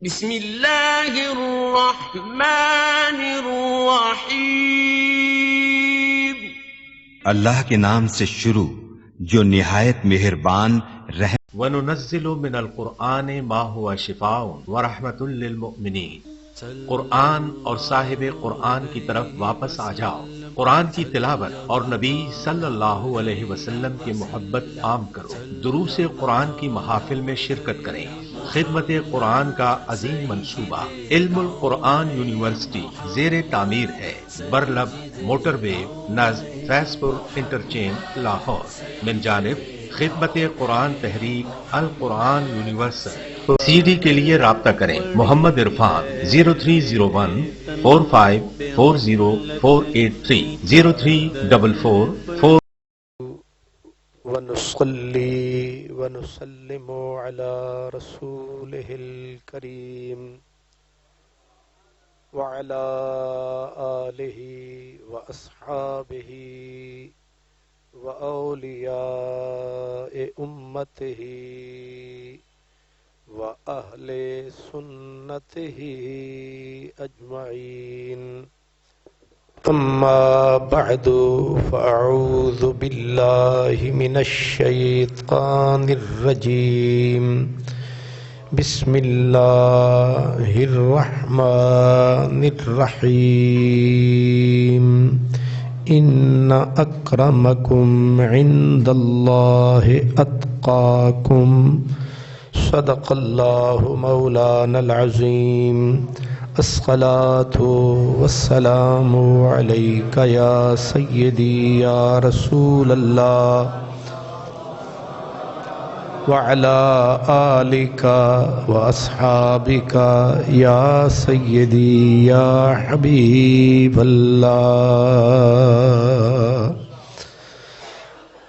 بسم اللہ الرحمن الرحیم۔ اللہ کے نام سے شروع جو نہایت مہربان رحم۔ وَنُنَزِّلُ مِنَ الْقُرْآنِ مَا هُوَ شِفَاءٌ وَرَحْمَةٌ لِّلْمُؤْمِنِينَ۔ قرآن اور صاحب قرآن کی طرف واپس آ جاؤ، قرآن کی تلاوت اور نبی صلی اللہ علیہ وسلم کی محبت عام کرو، دروس قرآن کی محافل میں شرکت کریں۔ خدمت قرآن کا عظیم منصوبہ علم القرآن یونیورسٹی زیر تعمیر ہے، برلب موٹر وے نزد فیض پور انٹرچینج لاہور، من جانب خدمت قرآن تحریک القرآن یونیورسل۔ سی ڈی کے لیے رابطہ کریں محمد عرفان 030145404830 0344 ونصلي ونسلم على رسوله الكريم وعلى آله وأصحابه وأولياء أمته وأهل سنته أجمعين، أما بعد فأعوذ بالله من الشيطان الرجيم، بسم الله الرحمن الرحيم، إن أكرمكم عند الله أتقاكم، صدق الله مولانا العظيم۔ الصلاة والسلام عليك يا سيدي يا رسول الله، وعلى آلك وأصحابك يا سيدي يا حبيب الله۔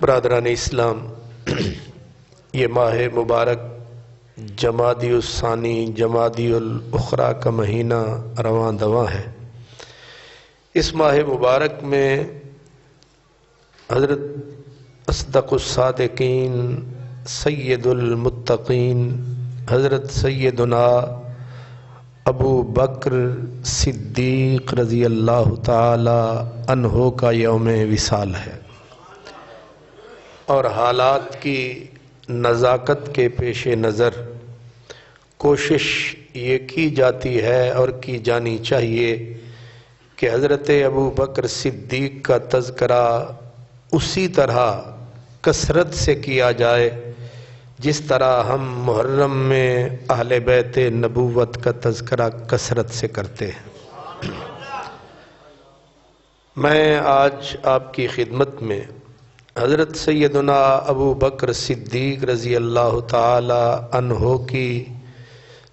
برادران اسلام، یہ ماہ مبارک جمادی الثانی جمادی الاخری کا مہینہ رواں دواں ہے۔ اس ماہ مبارک میں حضرت اصدق الصادقین سید المتقین حضرت سیدنا ابو بکر صدیق رضی اللہ تعالی عنہ کا یوم وصال ہے، اور حالات کی نزاکت کے پیش نظر کوشش یہ کی جاتی ہے اور کی جانی چاہیے کہ حضرت ابو بکر صدیق کا تذکرہ اسی طرح کثرت سے کیا جائے جس طرح ہم محرم میں اہل بیت نبوت کا تذکرہ کثرت سے کرتے ہیں۔ میں آج آپ کی خدمت میں حضرت سیدنا ابو بکر صدیق رضی اللہ تعالی عنہ کی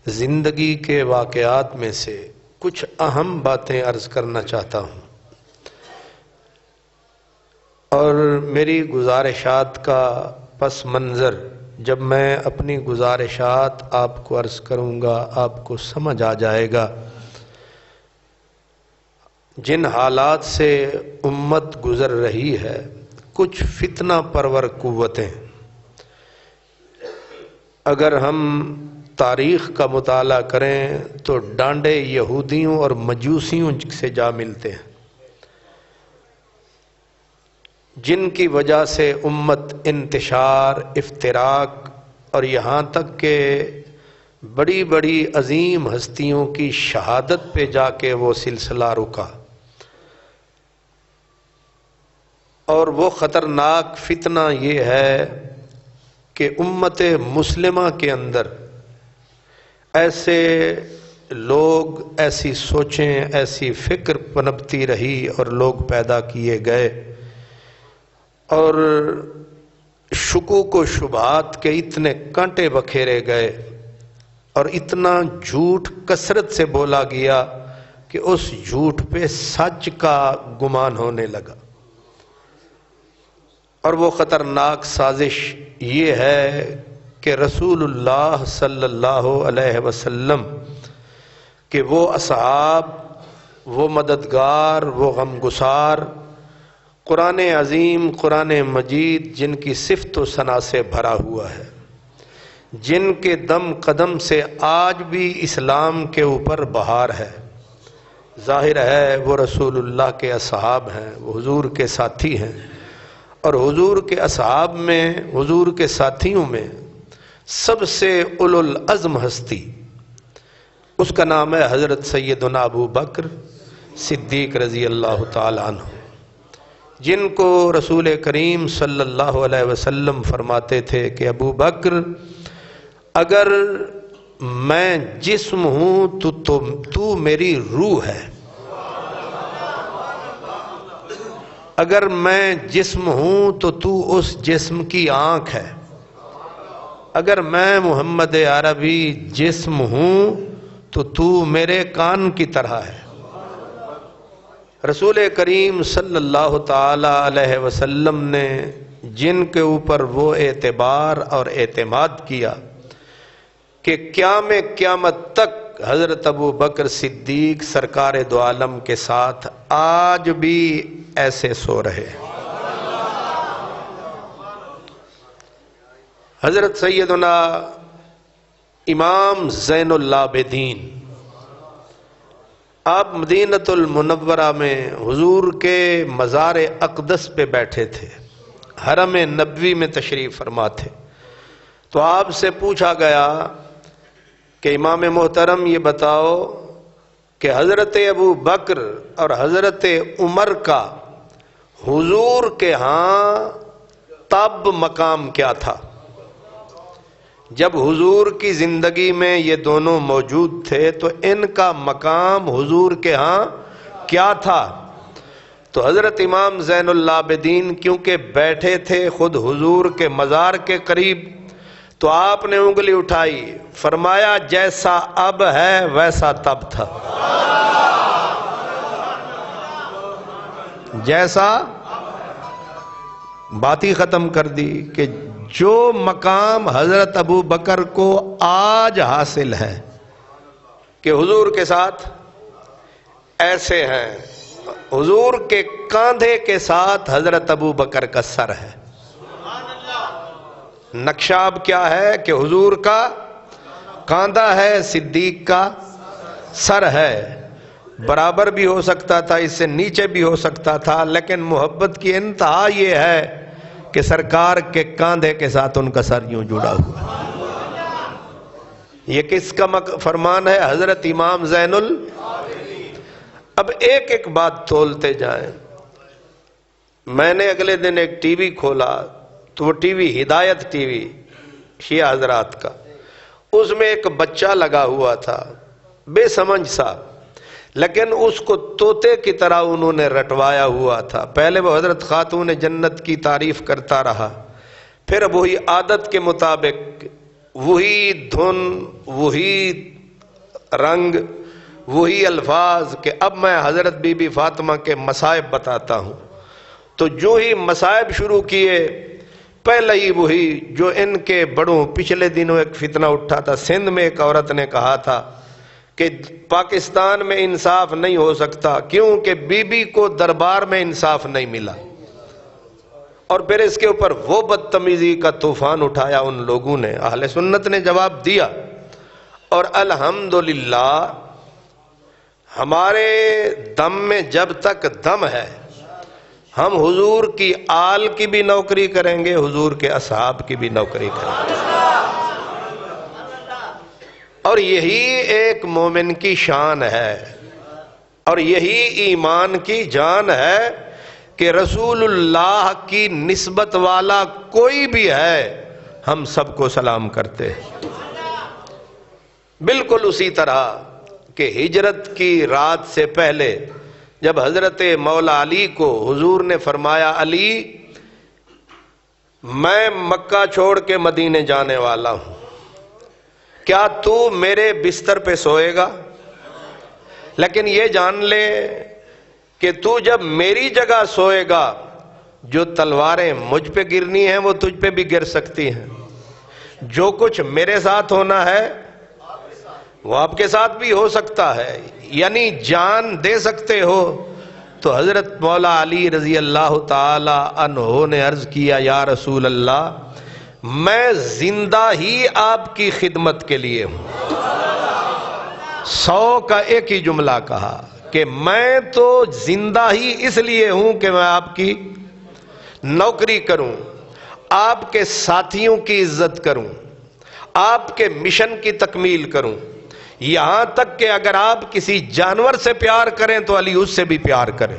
زندگی کے واقعات میں سے کچھ اہم باتیں عرض کرنا چاہتا ہوں، اور میری گزارشات کا پس منظر جب میں اپنی گزارشات آپ کو عرض کروں گا آپ کو سمجھ آ جائے گا۔ جن حالات سے امت گزر رہی ہے، کچھ فتنہ پرور قوتیں، اگر ہم تاریخ کا مطالعہ کریں تو ڈانڈے یہودیوں اور مجوسیوں سے جا ملتے ہیں، جن کی وجہ سے امت انتشار، افتراق اور یہاں تک کہ بڑی بڑی عظیم ہستیوں کی شہادت پہ جا کے وہ سلسلہ رکا۔ اور وہ خطرناک فتنہ یہ ہے کہ امت مسلمہ کے اندر ایسے لوگ، ایسی سوچیں، ایسی فکر پنپتی رہی اور لوگ پیدا کیے گئے، اور شکوک و شبہات کے اتنے کانٹے بکھیرے گئے اور اتنا جھوٹ کثرت سے بولا گیا کہ اس جھوٹ پہ سچ کا گمان ہونے لگا۔ اور وہ خطرناک سازش یہ ہے کہ رسول اللہ صلی اللہ علیہ وسلم کہ وہ اصحاب، وہ مددگار، وہ غمگسار، قرآن عظیم، قرآن مجید جن کی صفت و ثنا سے بھرا ہوا ہے، جن کے دم قدم سے آج بھی اسلام کے اوپر بہار ہے۔ ظاہر ہے وہ رسول اللہ کے اصحاب ہیں، وہ حضور کے ساتھی ہیں، اور حضور کے اصحاب میں، حضور کے ساتھیوں میں سب سے اولو العزم ہستی اس کا نام ہے حضرت سیدنا ابو بکر صدیق رضی اللہ تعالی عنہ، جن کو رسول کریم صلی اللہ علیہ وسلم فرماتے تھے کہ ابو بکر اگر میں جسم ہوں تو میری روح ہے، اگر میں جسم ہوں تو اس جسم کی آنکھ ہے، اگر میں محمد عربی جسم ہوں تو میرے کان کی طرح ہے۔ رسول کریم صلی اللہ تعالی علیہ وسلم نے جن کے اوپر وہ اعتبار اور اعتماد کیا کہ قیامت تک حضرت ابو بکر صدیق سرکار دو عالم کے ساتھ آج بھی ایسے سو رہے۔ حضرت سیدنا امام زین العابدین آپ مدینۃ المنورہ میں حضور کے مزار اقدس پہ بیٹھے تھے، حرم نبوی میں تشریف فرما تھے، تو آپ سے پوچھا گیا کہ امام محترم یہ بتاؤ کہ حضرت ابو بکر اور حضرت عمر کا حضور کے ہاں تب مقام کیا تھا؟ جب حضور کی زندگی میں یہ دونوں موجود تھے تو ان کا مقام حضور کے ہاں کیا تھا؟ تو حضرت امام زین العابدین کیونکہ بیٹھے تھے خود حضور کے مزار کے قریب، تو آپ نے انگلی اٹھائی، فرمایا جیسا اب ہے ویسا تب تھا، جیسا، بات ہی ختم کر دی کہ جو مقام حضرت ابو بکر کو آج حاصل ہے کہ حضور کے ساتھ ایسے ہیں، حضور کے کاندھے کے ساتھ حضرت ابو بکر کا سر ہے۔ نقشہ اب کیا ہے کہ حضور کا کاندھا ہے، صدیق کا سر ہے، برابر بھی ہو سکتا تھا، اس سے نیچے بھی ہو سکتا تھا، لیکن محبت کی انتہا یہ ہے کہ سرکار کے کاندھے کے ساتھ ان کا سر یوں جڑا ہوا۔ یہ کس کا فرمان ہے؟ حضرت امام زین اب ایک ایک بات تولتے جائیں۔ میں نے اگلے دن ایک ٹی وی کھولا تو وہ ٹی وی ہدایت ٹی وی شیعہ حضرات کا، اس میں ایک بچہ لگا ہوا تھا بے سمجھ سا، لیکن اس کو طوطے کی طرح انہوں نے رٹوایا ہوا تھا۔ پہلے وہ حضرت خاتون جنت کی تعریف کرتا رہا، پھر وہی عادت کے مطابق وہی دھن، وہی رنگ، وہی الفاظ کہ اب میں حضرت بی بی فاطمہ کے مصائب بتاتا ہوں، تو جو ہی مصائب شروع کیے پہلے ہی وہی جو ان کے بڑوں، پچھلے دنوں ایک فتنہ اٹھا تھا، سندھ میں ایک عورت نے کہا تھا کہ پاکستان میں انصاف نہیں ہو سکتا کیونکہ بی بی کو دربار میں انصاف نہیں ملا، اور پھر اس کے اوپر وہ بدتمیزی کا طوفان اٹھایا ان لوگوں نے۔ اہل سنت نے جواب دیا، اور الحمدللہ ہمارے دم میں جب تک دم ہے ہم حضور کی آل کی بھی نوکری کریں گے، حضور کے اصحاب کی بھی نوکری کریں گے، اور یہی ایک مومن کی شان ہے، اور یہی ایمان کی جان ہے کہ رسول اللہ کی نسبت والا کوئی بھی ہے ہم سب کو سلام کرتے ہیں۔ بالکل اسی طرح کہ ہجرت کی رات سے پہلے جب حضرت مولا علی کو حضور نے فرمایا علی میں مکہ چھوڑ کے مدینے جانے والا ہوں، کیا تو میرے بستر پہ سوئے گا؟ لیکن یہ جان لے کہ تو جب میری جگہ سوئے گا جو تلواریں مجھ پہ گرنی ہیں وہ تجھ پہ بھی گر سکتی ہیں، جو کچھ میرے ساتھ ہونا ہے وہ آپ کے ساتھ بھی ہو سکتا ہے، یعنی جان دے سکتے ہو۔ تو حضرت مولا علی رضی اللہ تعالی عنہ نے عرض کیا یا رسول اللہ میں زندہ ہی آپ کی خدمت کے لیے ہوں. 100 کا ایک ہی جملہ کہا کہ میں تو زندہ ہی اس لیے ہوں کہ میں آپ کی نوکری کروں، آپ کے ساتھیوں کی عزت کروں، آپ کے مشن کی تکمیل کروں. یہاں تک کہ اگر آپ کسی جانور سے پیار کریں تو علی اس سے بھی پیار کریں.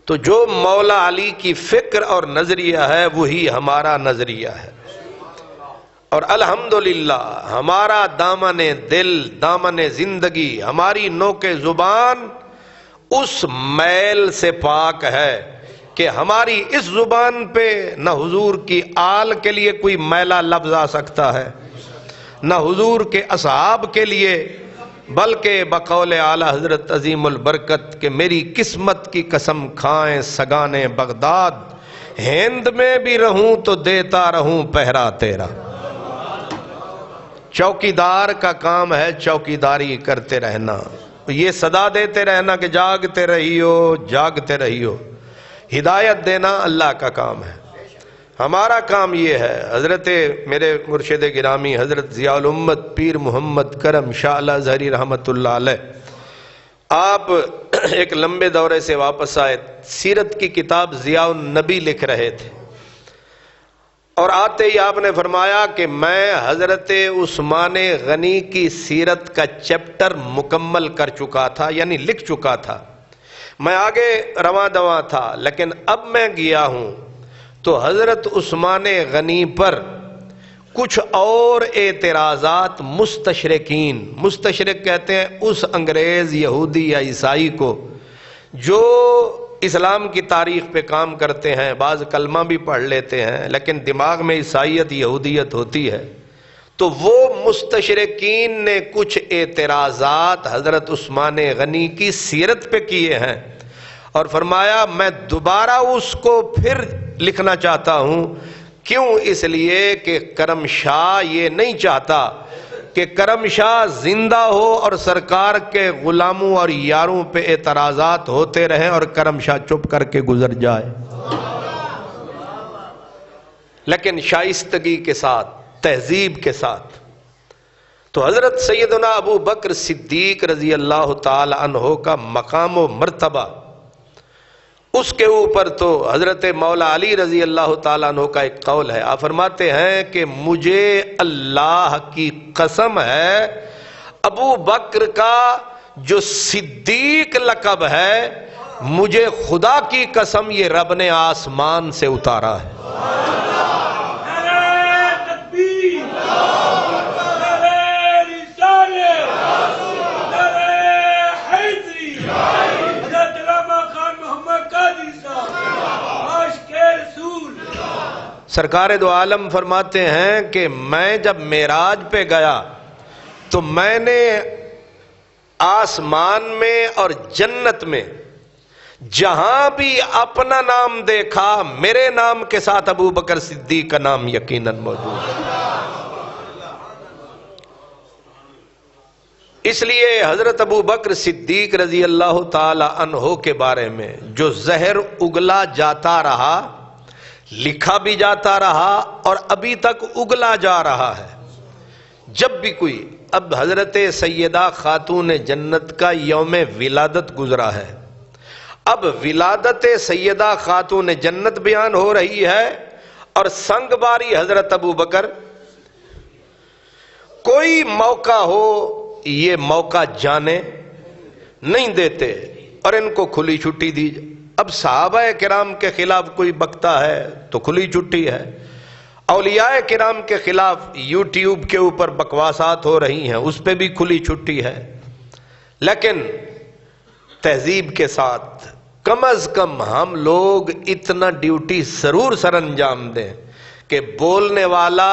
تو جو مولا علی کی فکر اور نظریہ ہے وہی ہمارا نظریہ ہے. اور الحمدللہ ہمارا دامن دل، دامن زندگی، ہماری نوک زبان اس میل سے پاک ہے کہ ہماری اس زبان پہ نہ حضور کی آل کے لیے کوئی میلا لفظ آ سکتا ہے، نہ حضور کے اصحاب کے لیے، بلکہ بقول اعلی حضرت عظیم البرکت کہ میری قسمت کی قسم کھائیں سگانے بغداد، ہند میں بھی رہوں تو دیتا رہوں پہرا تیرا. چوکیدار کا کام ہے چوکیداری کرتے رہنا، یہ صدا دیتے رہنا کہ جاگتے رہیو جاگتے رہیو. ہدایت دینا اللہ کا کام ہے، ہمارا کام یہ ہے. حضرت میرے مرشد گرامی حضرت ضیاء الامت پیر محمد کرم شاہ الازہری رحمت اللہ علیہ، آپ ایک لمبے دورے سے واپس آئے، سیرت کی کتاب ضیاء النبی لکھ رہے تھے، اور آتے ہی آپ نے فرمایا کہ میں حضرت عثمان غنی کی سیرت کا چیپٹر مکمل کر چکا تھا، یعنی لکھ چکا تھا، میں آگے رواں دواں تھا، لیکن اب میں گیا ہوں تو حضرت عثمان غنی پر کچھ اور اعتراضات مستشرقین، مستشرق کہتے ہیں اس انگریز یہودی یا عیسائی کو جو اسلام کی تاریخ پہ کام کرتے ہیں، بعض کلمہ بھی پڑھ لیتے ہیں لیکن دماغ میں عیسائیت یہودیت ہوتی ہے. تو وہ مستشرقین نے کچھ اعتراضات حضرت عثمان غنی کی سیرت پہ کیے ہیں، اور فرمایا میں دوبارہ اس کو پھر لکھنا چاہتا ہوں. کیوں؟ اس لیے کہ کرم شاہ یہ نہیں چاہتا کہ کرم شاہ زندہ ہو اور سرکار کے غلاموں اور یاروں پہ اعتراضات ہوتے رہیں اور کرم شاہ چپ کر کے گزر جائے، لیکن شائستگی کے ساتھ، تہذیب کے ساتھ. تو حضرت سیدنا ابو بکر صدیق رضی اللہ تعالی عنہ کا مقام و مرتبہ، اس کے اوپر تو حضرت مولا علی رضی اللہ تعالیٰ عنہ کا ایک قول ہے. آپ فرماتے ہیں کہ مجھے اللہ کی قسم ہے ابو بکر کا جو صدیق لقب ہے، مجھے خدا کی قسم یہ رب نے آسمان سے اتارا ہے. سرکار دو عالم فرماتے ہیں کہ میں جب معراج پہ گیا تو میں نے آسمان میں اور جنت میں جہاں بھی اپنا نام دیکھا میرے نام کے ساتھ ابو بکر صدیق کا نام یقیناً موجود ہے. اس لیے حضرت ابو بکر صدیق رضی اللہ تعالی عنہ کے بارے میں جو زہر اگلا جاتا رہا، لکھا بھی جاتا رہا اور ابھی تک اگلا جا رہا ہے. جب بھی کوئی، اب حضرت سیدہ خاتون جنت کا یوم ولادت گزرا ہے، اب ولادت سیدہ خاتون جنت بیان ہو رہی ہے اور سنگ باری حضرت ابو بکر. کوئی موقع ہو یہ موقع جانے نہیں دیتے اور ان کو کھلی چھٹی دی. اب صحابہ کرام کے خلاف کوئی بکتا ہے تو کھلی چھٹی ہے، اولیاء کرام کے خلاف یوٹیوب کے اوپر بکواسات ہو رہی ہیں، اس پہ بھی کھلی چھٹی ہے. لیکن تہذیب کے ساتھ کم از کم ہم لوگ اتنا ڈیوٹی ضرور سر انجام دیں کہ بولنے والا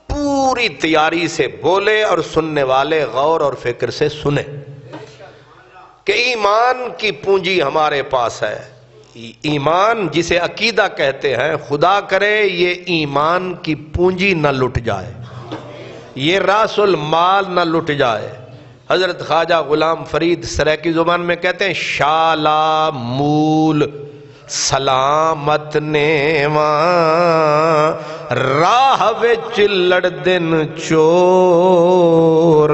پوری تیاری سے بولے اور سننے والے غور اور فکر سے سنیں کہ ایمان کی پونجی ہمارے پاس ہے. ایمان جسے عقیدہ کہتے ہیں، خدا کرے یہ ایمان کی پونجی نہ لٹ جائے، یہ راس المال نہ لٹ جائے. حضرت خواجہ غلام فرید سرائکی زبان میں کہتے ہیں شالا مول سلامت نیواں راہ وچ لڑدن چور۔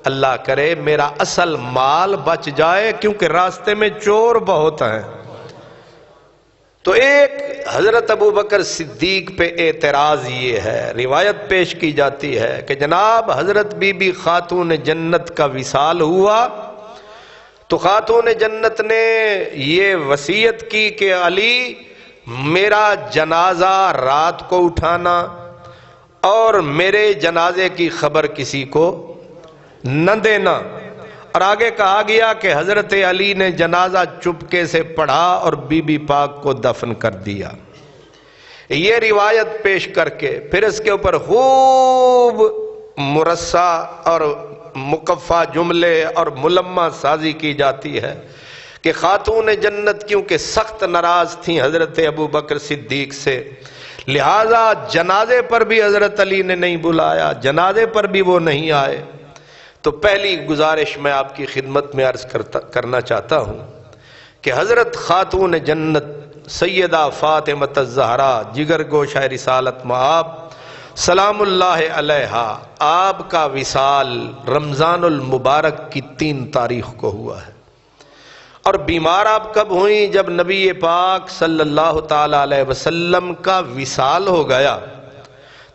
اللہ کرے میرا اصل مال بچ جائے، کیونکہ راستے میں چور بہت ہیں۔ تو ایک حضرت ابو بکر صدیق پہ اعتراض یہ ہے، روایت پیش کی جاتی ہے کہ جناب حضرت بی بی خاتون جنت کا وصال ہوا تو خاتون جنت نے یہ وصیت کی کہ علی میرا جنازہ رات کو اٹھانا اور میرے جنازے کی خبر کسی کو نہ دینا، اور آگے کہا گیا کہ حضرت علی نے جنازہ چپکے سے پڑھا اور بی بی پاک کو دفن کر دیا۔ یہ روایت پیش کر کے پھر اس کے اوپر خوب مرصع اور مکفہ جملے اور ملمہ سازی کی جاتی ہے کہ خاتون جنت کیونکہ سخت ناراض تھیں حضرت ابو بکر صدیق سے، لہذا جنازے پر بھی حضرت علی نے نہیں بلایا، جنازے پر بھی وہ نہیں آئے۔ تو پہلی گزارش میں آپ کی خدمت میں عرض کرنا چاہتا ہوں کہ حضرت خاتون جنت سیدہ فاطمہ الزہرا جگر گوشہ رسالت مآب سلام اللہ علیہا، آپ کا وصال رمضان المبارک کی 3 تاریخ کو ہوا ہے، اور بیمار آپ کب ہوئیں؟ جب نبی پاک صلی اللہ تعالی علیہ وسلم کا وصال ہو گیا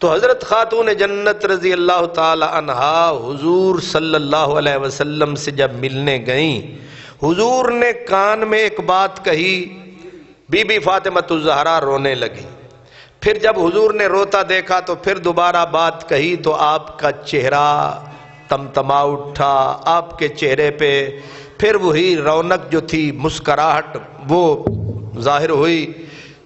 تو حضرت خاتون جنت رضی اللہ تعالی عنہا حضور صلی اللہ علیہ وسلم سے جب ملنے گئیں، حضور نے کان میں ایک بات کہی، بی بی فاطمہ الزہرا رونے لگی۔ پھر جب حضور نے روتا دیکھا تو پھر دوبارہ بات کہی تو آپ کا چہرہ تمتما اٹھا، آپ کے چہرے پہ پھر وہی رونق جو تھی، مسکراہٹ وہ ظاہر ہوئی۔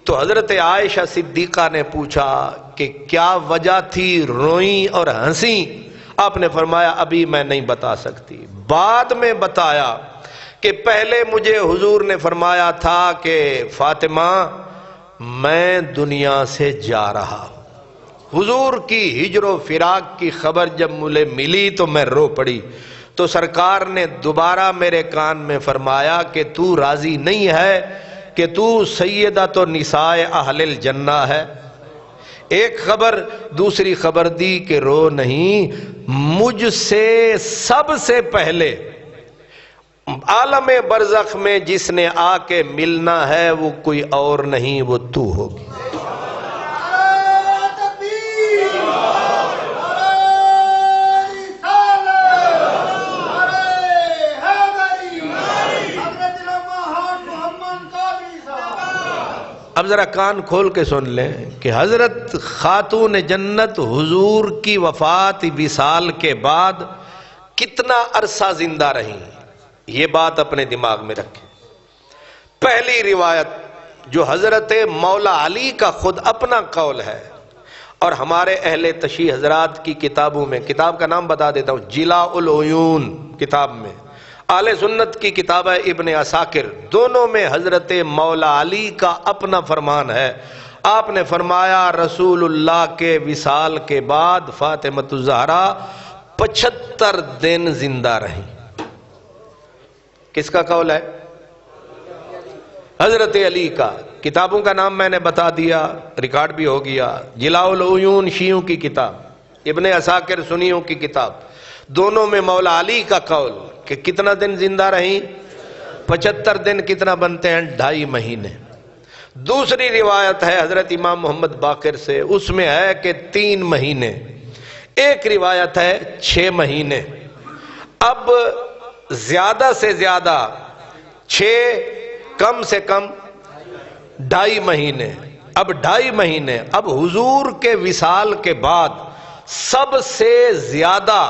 تو حضرت عائشہ صدیقہ نے پوچھا کہ کیا وجہ تھی، روئیں اور ہنسیں؟ آپ نے فرمایا ابھی میں نہیں بتا سکتی، بعد میں بتایا کہ پہلے مجھے حضور نے فرمایا تھا کہ فاطمہ میں دنیا سے جا رہا ہوں۔ حضور کی ہجر و فراق کی خبر جب مجھے ملی تو میں رو پڑی، تو سرکار نے دوبارہ میرے کان میں فرمایا کہ تو راضی نہیں ہے کہ تو سیدۃ النساء اہل الجنہ ہے؟ ایک خبر، دوسری خبر دی کہ رو نہیں، مجھ سے سب سے پہلے عالم برزخ میں جس نے آ کے ملنا ہے وہ کوئی اور نہیں، وہ تو ہوگی۔ اب ذرا کان کھول کے سن لیں کہ حضرت خاتون جنت حضور کی وفات وصال کے بعد کتنا عرصہ زندہ رہیں، یہ بات اپنے دماغ میں رکھیں۔ پہلی روایت جو حضرت مولا علی کا خود اپنا قول ہے، اور ہمارے اہل تشیع حضرات کی کتابوں میں، کتاب کا نام بتا دیتا ہوں، جلاء العیون کتاب میں، اہل سنت کی کتاب ہے ابن عساکر، دونوں میں حضرت مولا علی کا اپنا فرمان ہے۔ آپ نے فرمایا رسول اللہ کے وصال کے بعد فاطمہ الزہرا 75 دن زندہ رہیں۔ کس کا قول ہے؟ حضرت علی کا۔ کتابوں کا نام میں نے بتا دیا، ریکارڈ بھی ہو گیا، جلاء العیون شیعوں کی کتاب، ابن عساکر سنیوں کی کتاب، دونوں میں مولا علی کا قول کہ کتنا دن زندہ رہیں؟ 75 دن کتنا بنتے ہیں؟ 2.5 مہینے۔ دوسری روایت ہے حضرت امام محمد باقر سے، اس میں ہے کہ 3 مہینے، ایک روایت ہے 6 مہینے۔ اب زیادہ سے زیادہ 6، کم سے کم 2.5 مہینے، اب 2.5 مہینے۔ اب حضور کے وصال کے بعد سب سے زیادہ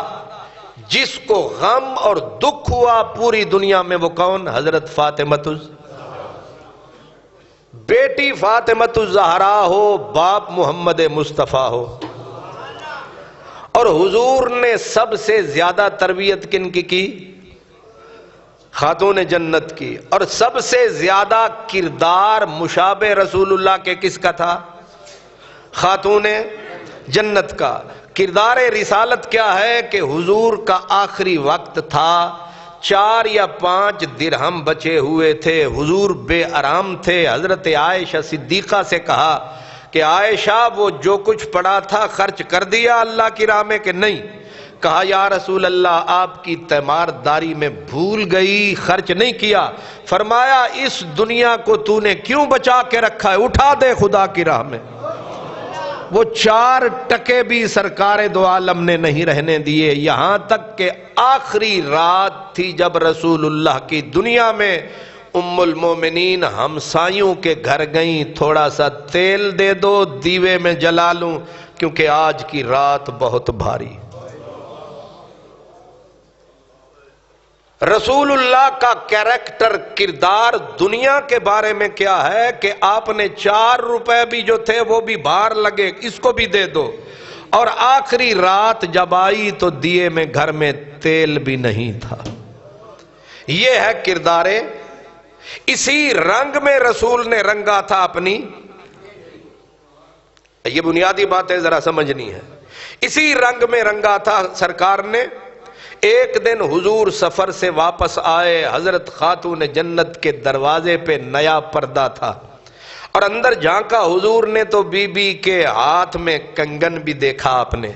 جس کو غم اور دکھ ہوا پوری دنیا میں وہ کون؟ حضرت فاطمہ بیٹی فاطمہ الزہرا ہو، باپ محمد مصطفیٰ ہو، اور حضور نے سب سے زیادہ تربیت کن کی؟ خاتون جنت کی۔ اور سب سے زیادہ کردار مشابہ رسول اللہ کے کس کا تھا؟ خاتون جنت کا۔ کردار رسالت کیا ہے کہ حضور کا آخری وقت تھا، 4 یا 5 درہم بچے ہوئے تھے، حضور بے آرام تھے، حضرت عائشہ صدیقہ سے کہا کہ عائشہ وہ جو کچھ پڑا تھا خرچ کر دیا اللہ کی راہ میں کہ نہیں؟ کہا یا رسول اللہ آپ کی تیمارداری میں بھول گئی، خرچ نہیں کیا۔ فرمایا اس دنیا کو تو نے کیوں بچا کے رکھا ہے، اٹھا دے خدا کی راہ میں۔ وہ 4 ٹکے بھی سرکار دو عالم نے نہیں رہنے دیے، یہاں تک کہ آخری رات تھی جب رسول اللہ کی دنیا میں ام المومنین ہمسایوں کے گھر گئیں، تھوڑا سا تیل دے دو دیوے میں جلا لوں کیونکہ آج کی رات بہت بھاری۔ رسول اللہ کا کیریکٹر، کردار دنیا کے بارے میں کیا ہے کہ آپ نے 4 روپے بھی جو تھے وہ بھی باہر لگے، اس کو بھی دے دو، اور آخری رات جب آئی تو دیے میں گھر میں تیل بھی نہیں تھا۔ یہ ہے کردار، اسی رنگ میں رسول نے رنگا تھا اپنی، یہ بنیادی باتیں ذرا سمجھنی ہے، اسی رنگ میں رنگا تھا سرکار نے۔ ایک دن حضور سفر سے واپس آئے، حضرت خاتون جنت کے دروازے پہ نیا پردہ تھا اور اندر جھانکا حضور نے تو بی بی کے ہاتھ میں کنگن بھی دیکھا آپ نے۔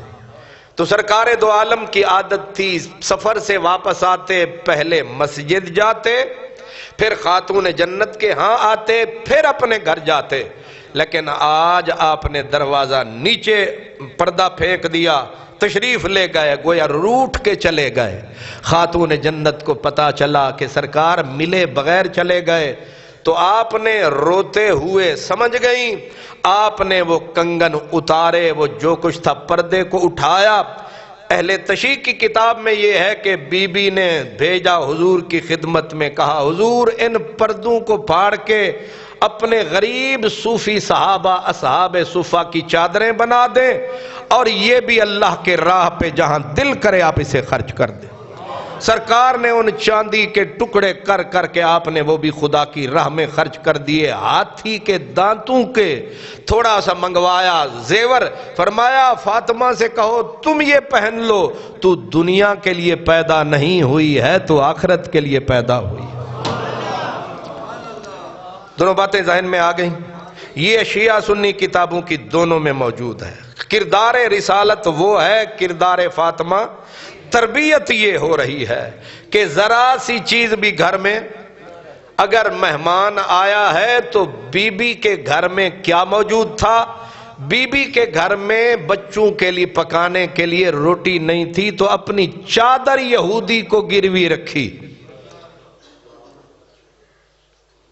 تو سرکار دو عالم کی عادت تھی سفر سے واپس آتے پہلے مسجد جاتے، پھر خاتون جنت کے ہاں آتے، پھر اپنے گھر جاتے، لیکن آج آپ نے دروازہ نیچے پردہ پھینک دیا، تشریف لے گئے، گویا روٹ کے چلے گئے۔ خاتون جنت کو پتا چلا کہ سرکار ملے بغیر چلے گئے تو آپ نے روتے ہوئے سمجھ گئیں، آپ نے وہ کنگن اتارے، وہ جو کچھ تھا پردے کو اٹھایا۔ اہل تشیع کی کتاب میں یہ ہے کہ بی بی نے بھیجا حضور کی خدمت میں، کہا حضور ان پردوں کو پھاڑ کے اپنے غریب صوفی صحابہ اصحاب صفا کی چادریں بنا دیں، اور یہ بھی اللہ کے راہ پہ جہاں دل کرے آپ اسے خرچ کر دیں۔ سرکار نے ان چاندی کے ٹکڑے کر کر کے آپ نے وہ بھی خدا کی راہ میں خرچ کر دیے، ہاتھی کے دانتوں کے تھوڑا سا منگوایا زیور، فرمایا فاطمہ سے کہو تم یہ پہن لو، تو دنیا کے لیے پیدا نہیں ہوئی ہے تو آخرت کے لیے پیدا ہوئی۔ دونوں باتیں ذہن میں آ گئیں۔ یہ شیعہ سنی کتابوں کی دونوں میں موجود ہے۔ کردار رسالت وہ ہے، کردار فاطمہ تربیت یہ ہو رہی ہے کہ ذرا سی چیز بھی گھر میں، اگر مہمان آیا ہے تو بی بی کے گھر میں کیا موجود تھا؟ بی بی کے گھر میں بچوں کے لیے پکانے کے لیے روٹی نہیں تھی تو اپنی چادر یہودی کو گروی رکھی۔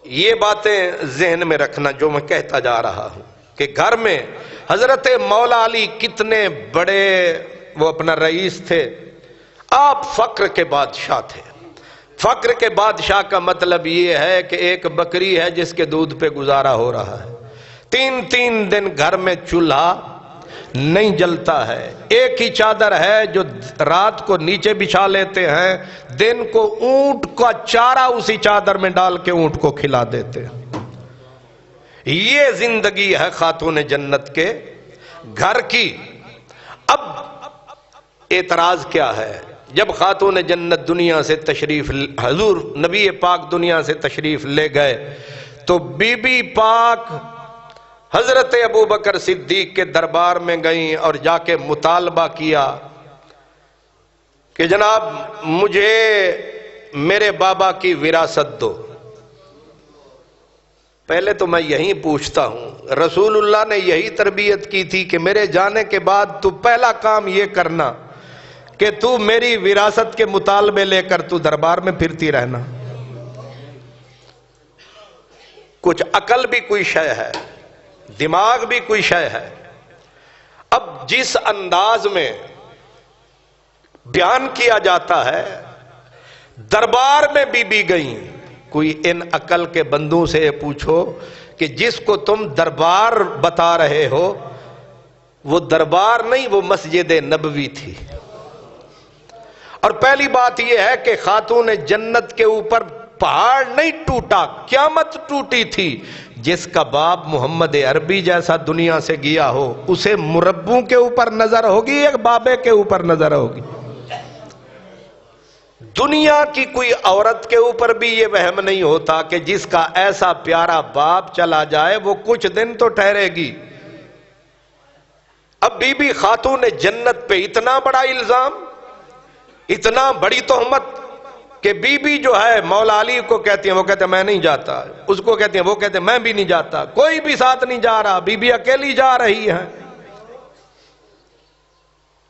یہ باتیں ذہن میں رکھنا جو میں کہتا جا رہا ہوں کہ گھر میں حضرت مولا علی کتنے بڑے وہ اپنا رئیس تھے، آپ فقر کے بادشاہ تھے۔ فقر کے بادشاہ کا مطلب یہ ہے کہ ایک بکری ہے جس کے دودھ پہ گزارا ہو رہا ہے، 3 دن گھر میں چولہا نہیں جلتا ہے، ایک ہی چادر ہے جو رات کو نیچے بچھا لیتے ہیں، دن کو اونٹ کا چارہ اسی چادر میں ڈال کے اونٹ کو کھلا دیتے ہیں۔ یہ زندگی ہے خاتون جنت کے گھر کی۔ اب اعتراض کیا ہے؟ جب خاتون جنت دنیا سے تشریف، حضور نبی پاک دنیا سے تشریف لے گئے تو بی بی پاک حضرت ابوبکر صدیق کے دربار میں گئیں اور جا کے مطالبہ کیا کہ جناب مجھے میرے بابا کی وراثت دو۔ پہلے تو میں یہی پوچھتا ہوں، رسول اللہ نے یہی تربیت کی تھی کہ میرے جانے کے بعد تو پہلا کام یہ کرنا کہ تو میری وراثت کے مطالبے لے کر تو دربار میں پھرتی رہنا؟ کچھ عقل بھی کوئی شے ہے، دماغ بھی کوئی شے ہے۔ اب جس انداز میں بیان کیا جاتا ہے، دربار میں بی بی گئیں، کوئی ان عقل کے بندوں سے پوچھو کہ جس کو تم دربار بتا رہے ہو وہ دربار نہیں، وہ مسجد نبوی تھی۔ اور پہلی بات یہ ہے کہ خاتون جنت کے اوپر پہاڑ نہیں ٹوٹا، قیامت ٹوٹی تھی۔ جس کا باپ محمد عربی جیسا دنیا سے گیا ہو اسے مربوں کے اوپر نظر ہوگی یا بابے کے اوپر نظر ہوگی؟ دنیا کی کوئی عورت کے اوپر بھی یہ وہم نہیں ہوتا کہ جس کا ایسا پیارا باپ چلا جائے وہ کچھ دن تو ٹھہرے گی۔ اب بی بی خاتون جنت پہ اتنا بڑا الزام، اتنا بڑی تہمت کہ بی بی جو ہے مولا علی کو کہتی ہیں، وہ کہتے ہیں میں نہیں جاتا، اس کو کہتی ہیں، وہ کہتے ہیں میں بھی نہیں جاتا، کوئی بھی ساتھ نہیں جا رہا، بی بی اکیلی جا رہی ہے۔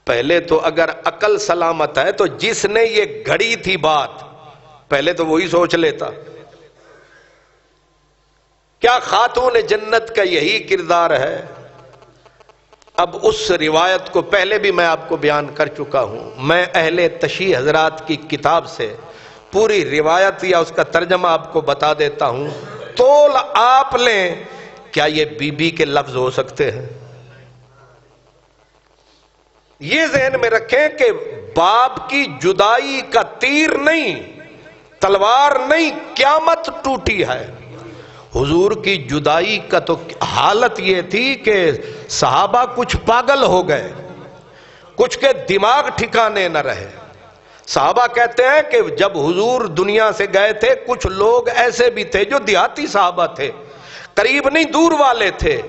پہلے تو اگر عقل سلامت ہے تو جس نے یہ گھڑی تھی بات، پہلے تو وہی سوچ لیتا۔ کیا خاتون جنت کا یہی کردار ہے؟ اب اس روایت کو پہلے بھی میں آپ کو بیان کر چکا ہوں، میں اہل تشیع حضرات کی کتاب سے پوری روایت یا اس کا ترجمہ آپ کو بتا دیتا ہوں، تول آپ لیں، کیا یہ بی بی کے لفظ ہو سکتے ہیں؟ یہ ذہن میں رکھیں کہ باپ کی جدائی کا تیر نہیں، تلوار نہیں، قیامت ٹوٹی ہے۔ حضور کی جدائی کا تو حالت یہ تھی کہ صحابہ کچھ پاگل ہو گئے، کچھ کے دماغ ٹھکانے نہ رہے۔ صحابہ کہتے ہیں کہ جب حضور دنیا سے گئے تھے کچھ لوگ ایسے بھی تھے جو دیہاتی صحابہ تھے، قریب نہیں دور والے تھے۔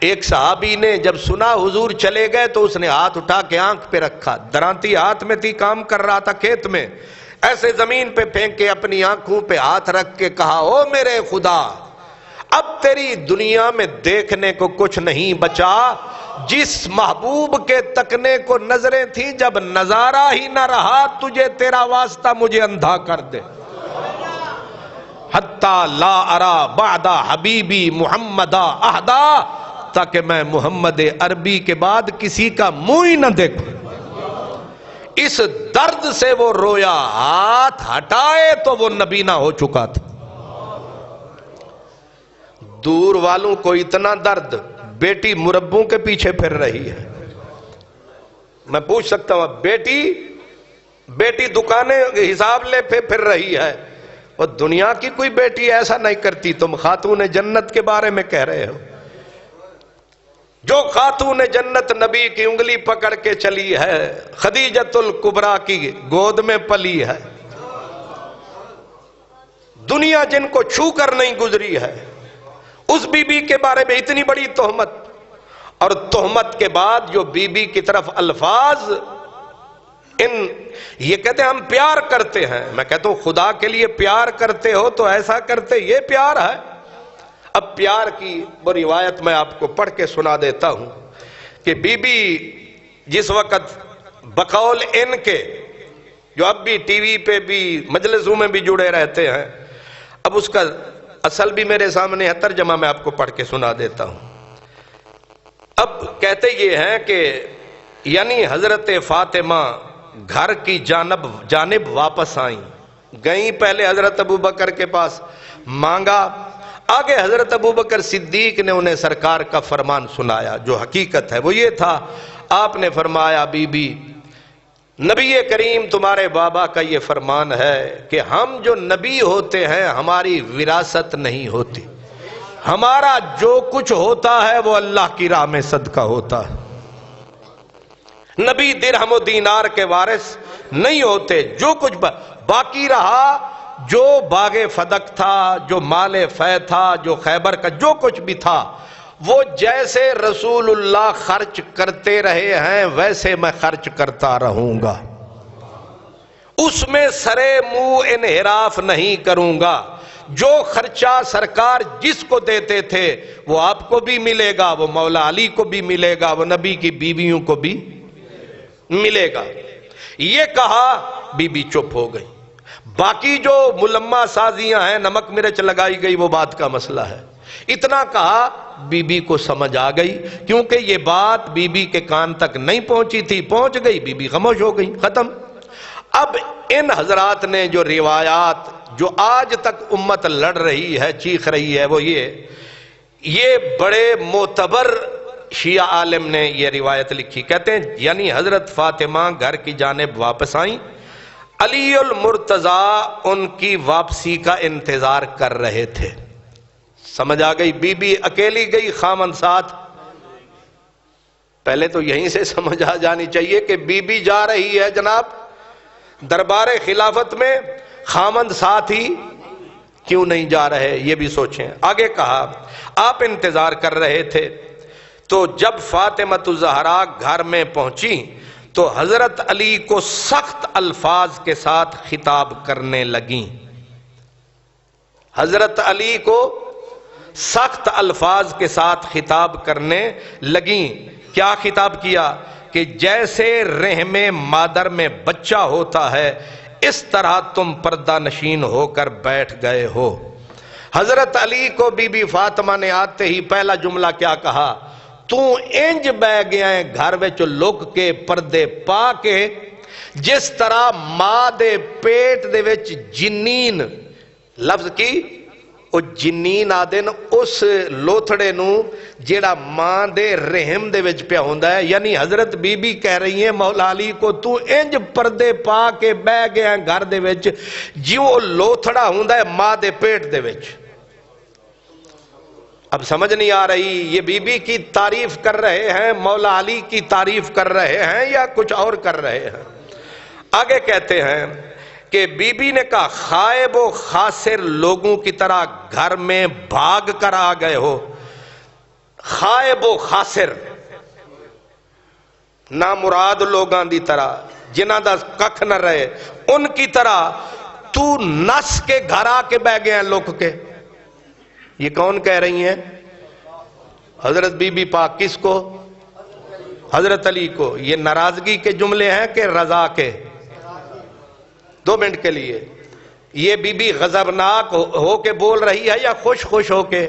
ایک صحابی نے جب سنا حضور چلے گئے تو اس نے ہاتھ اٹھا کے آنکھ پہ رکھا، درانتی ہاتھ میں تھی، کام کر رہا تھا کھیت میں، ایسے زمین پہ پھینک کے اپنی آنکھوں پہ ہاتھ رکھ کے کہا، او میرے خدا، اب تیری دنیا میں دیکھنے کو کچھ نہیں بچا، جس محبوب کے تکنے کو نظریں تھیں، جب نظارہ ہی نہ رہا تجھے تیرا واسطہ مجھے اندھا کر دے۔ حتی لا ارا بعد حبیبی محمد احدا، تاکہ میں محمد عربی کے بعد کسی کا منہ ہی نہ دیکھوں۔ اس درد سے وہ رویا، ہاتھ ہٹائے تو وہ نبی نہ ہو چکا تھا۔ دور والوں کو اتنا درد، بیٹی مربوں کے پیچھے پھر رہی ہے۔ میں پوچھ سکتا ہوں، بیٹی دکانیں حساب لے پھر رہی ہے، اور دنیا کی کوئی بیٹی ایسا نہیں کرتی۔ تم خاتون جنت کے بارے میں کہہ رہے ہو؟ جو خاتون جنت نبی کی انگلی پکڑ کے چلی ہے، خدیجۃ الکبریٰ کی گود میں پلی ہے، دنیا جن کو چھو کر نہیں گزری ہے، اس بی بی کے بارے میں اتنی بڑی تہمت، اور تہمت کے بعد جو بی بی کی طرف الفاظ، یہ کہتے ہیں ہم پیار کرتے ہیں۔ میں کہتا ہوں خدا کے لیے پیار کرتے ہو تو ایسا کرتے، یہ پیار ہے؟ اب پیار کی وہ روایت میں آپ کو پڑھ کے سنا دیتا ہوں کہ بی بی جس وقت بقول ان کے، جو اب بھی ٹی وی پہ بھی مجلسوں میں بھی جڑے رہتے ہیں، اب اس کا اصل بھی میرے سامنے ہے، ترجمہ میں آپ کو پڑھ کے سنا دیتا ہوں۔ اب کہتے یہ ہیں کہ یعنی حضرت فاطمہ گھر کی جانب واپس آئیں، گئیں پہلے حضرت ابوبکر کے پاس، مانگا، آگے حضرت ابوبکر صدیق نے انہیں سرکار کا فرمان سنایا، جو حقیقت ہے وہ یہ تھا، آپ نے فرمایا، بی بی نبی کریم تمہارے بابا کا یہ فرمان ہے کہ ہم جو نبی ہوتے ہیں ہماری وراثت نہیں ہوتی، ہمارا جو کچھ ہوتا ہے وہ اللہ کی راہ میں صدقہ ہوتا ہے، نبی درہم و دینار کے وارث نہیں ہوتے، جو کچھ باقی رہا، جو باغ فدق تھا، جو مال فے تھا، جو خیبر کا جو کچھ بھی تھا، وہ جیسے رسول اللہ خرچ کرتے رہے ہیں ویسے میں خرچ کرتا رہوں گا، اس میں سرے منہ انحراف نہیں کروں گا، جو خرچہ سرکار جس کو دیتے تھے وہ آپ کو بھی ملے گا، وہ مولا علی کو بھی ملے گا، وہ نبی کی بیویوں کو بھی ملے گا۔ یہ کہا، بی بی چپ ہو گئی۔ باقی جو ملمہ سازیاں ہیں، نمک مرچ لگائی گئی، وہ بات کا مسئلہ ہے، اتنا کہا، بی بی کو سمجھ آ گئی، کیونکہ یہ بات بی بی کے کان تک نہیں پہنچی تھی، پہنچ گئی، بی بی خاموش ہو گئی، ختم۔ اب ان حضرات نے جو روایات جو آج تک امت لڑ رہی ہے، چیخ رہی ہے، وہ یہ بڑے معتبر شیعہ عالم نے یہ روایت لکھی، کہتے ہیں یعنی حضرت فاطمہ گھر کی جانب واپس آئیں، علی المرتضیٰ ان کی واپسی کا انتظار کر رہے تھے۔ سمجھ آ گئی؟ بی بی اکیلی گئی، خامن ساتھ؟ پہلے تو یہیں سے سمجھ آ جانی چاہیے کہ بی بی جا رہی ہے جناب، دربار خلافت میں خامند ساتھ ہی کیوں نہیں جا رہے؟ یہ بھی سوچیں۔ آگے کہا آپ انتظار کر رہے تھے تو جب فاطمہ الزہرا گھر میں پہنچی تو حضرت علی کو سخت الفاظ کے ساتھ خطاب کرنے لگیں۔ حضرت علی کو سخت الفاظ کے ساتھ خطاب کرنے لگیں۔ کیا خطاب کیا؟ کہ جیسے رحم مادر میں بچہ ہوتا ہے اس طرح تم پردہ نشین ہو کر بیٹھ گئے ہو۔ حضرت علی کو بی بی فاطمہ نے آتے ہی پہلا جملہ کیا کہا؟ تو انج بہ گیا ہے گھر وچ لک کے پردے پا کے جس طرح ماں دے پیٹ دے وچ جنین، لفظ کی او جنین آدن اس لوتھڑے نو جیڑا ماں دے رحم دے وچ پیا ہوندا ہے، یعنی حضرت بی بی کہہ رہی ہیں مولا علی کو تو انج پردے پا کے بہ گیا گھر دے وچ جیوں لوتھڑا ہوندا ہے ماں دے پیٹ دے وچ۔ اب سمجھ نہیں آ رہی یہ بی بی کی تعریف کر رہے ہیں، مولا علی کی تعریف کر رہے ہیں یا کچھ اور کر رہے ہیں؟ آگے کہتے ہیں کہ بی بی نے کہا خائب و خاسر لوگوں کی طرح گھر میں بھاگ کر آ گئے ہو۔ خائب و خاسر نامراد لوگاں دی طرح جنہاں دا ککھ نہ رہے ان کی طرح تو نس کے گھر آ کے بہ گئے ہیں لک کے۔ یہ کون کہہ رہی ہیں؟ حضرت بی بی پاک۔ کس کو؟ حضرت علی کو۔ یہ ناراضگی کے جملے ہیں کہ رضا کے؟ 2 منٹ کے لیے یہ بی بی غضبناک ہو کے بول رہی ہے یا خوش ہو کے؟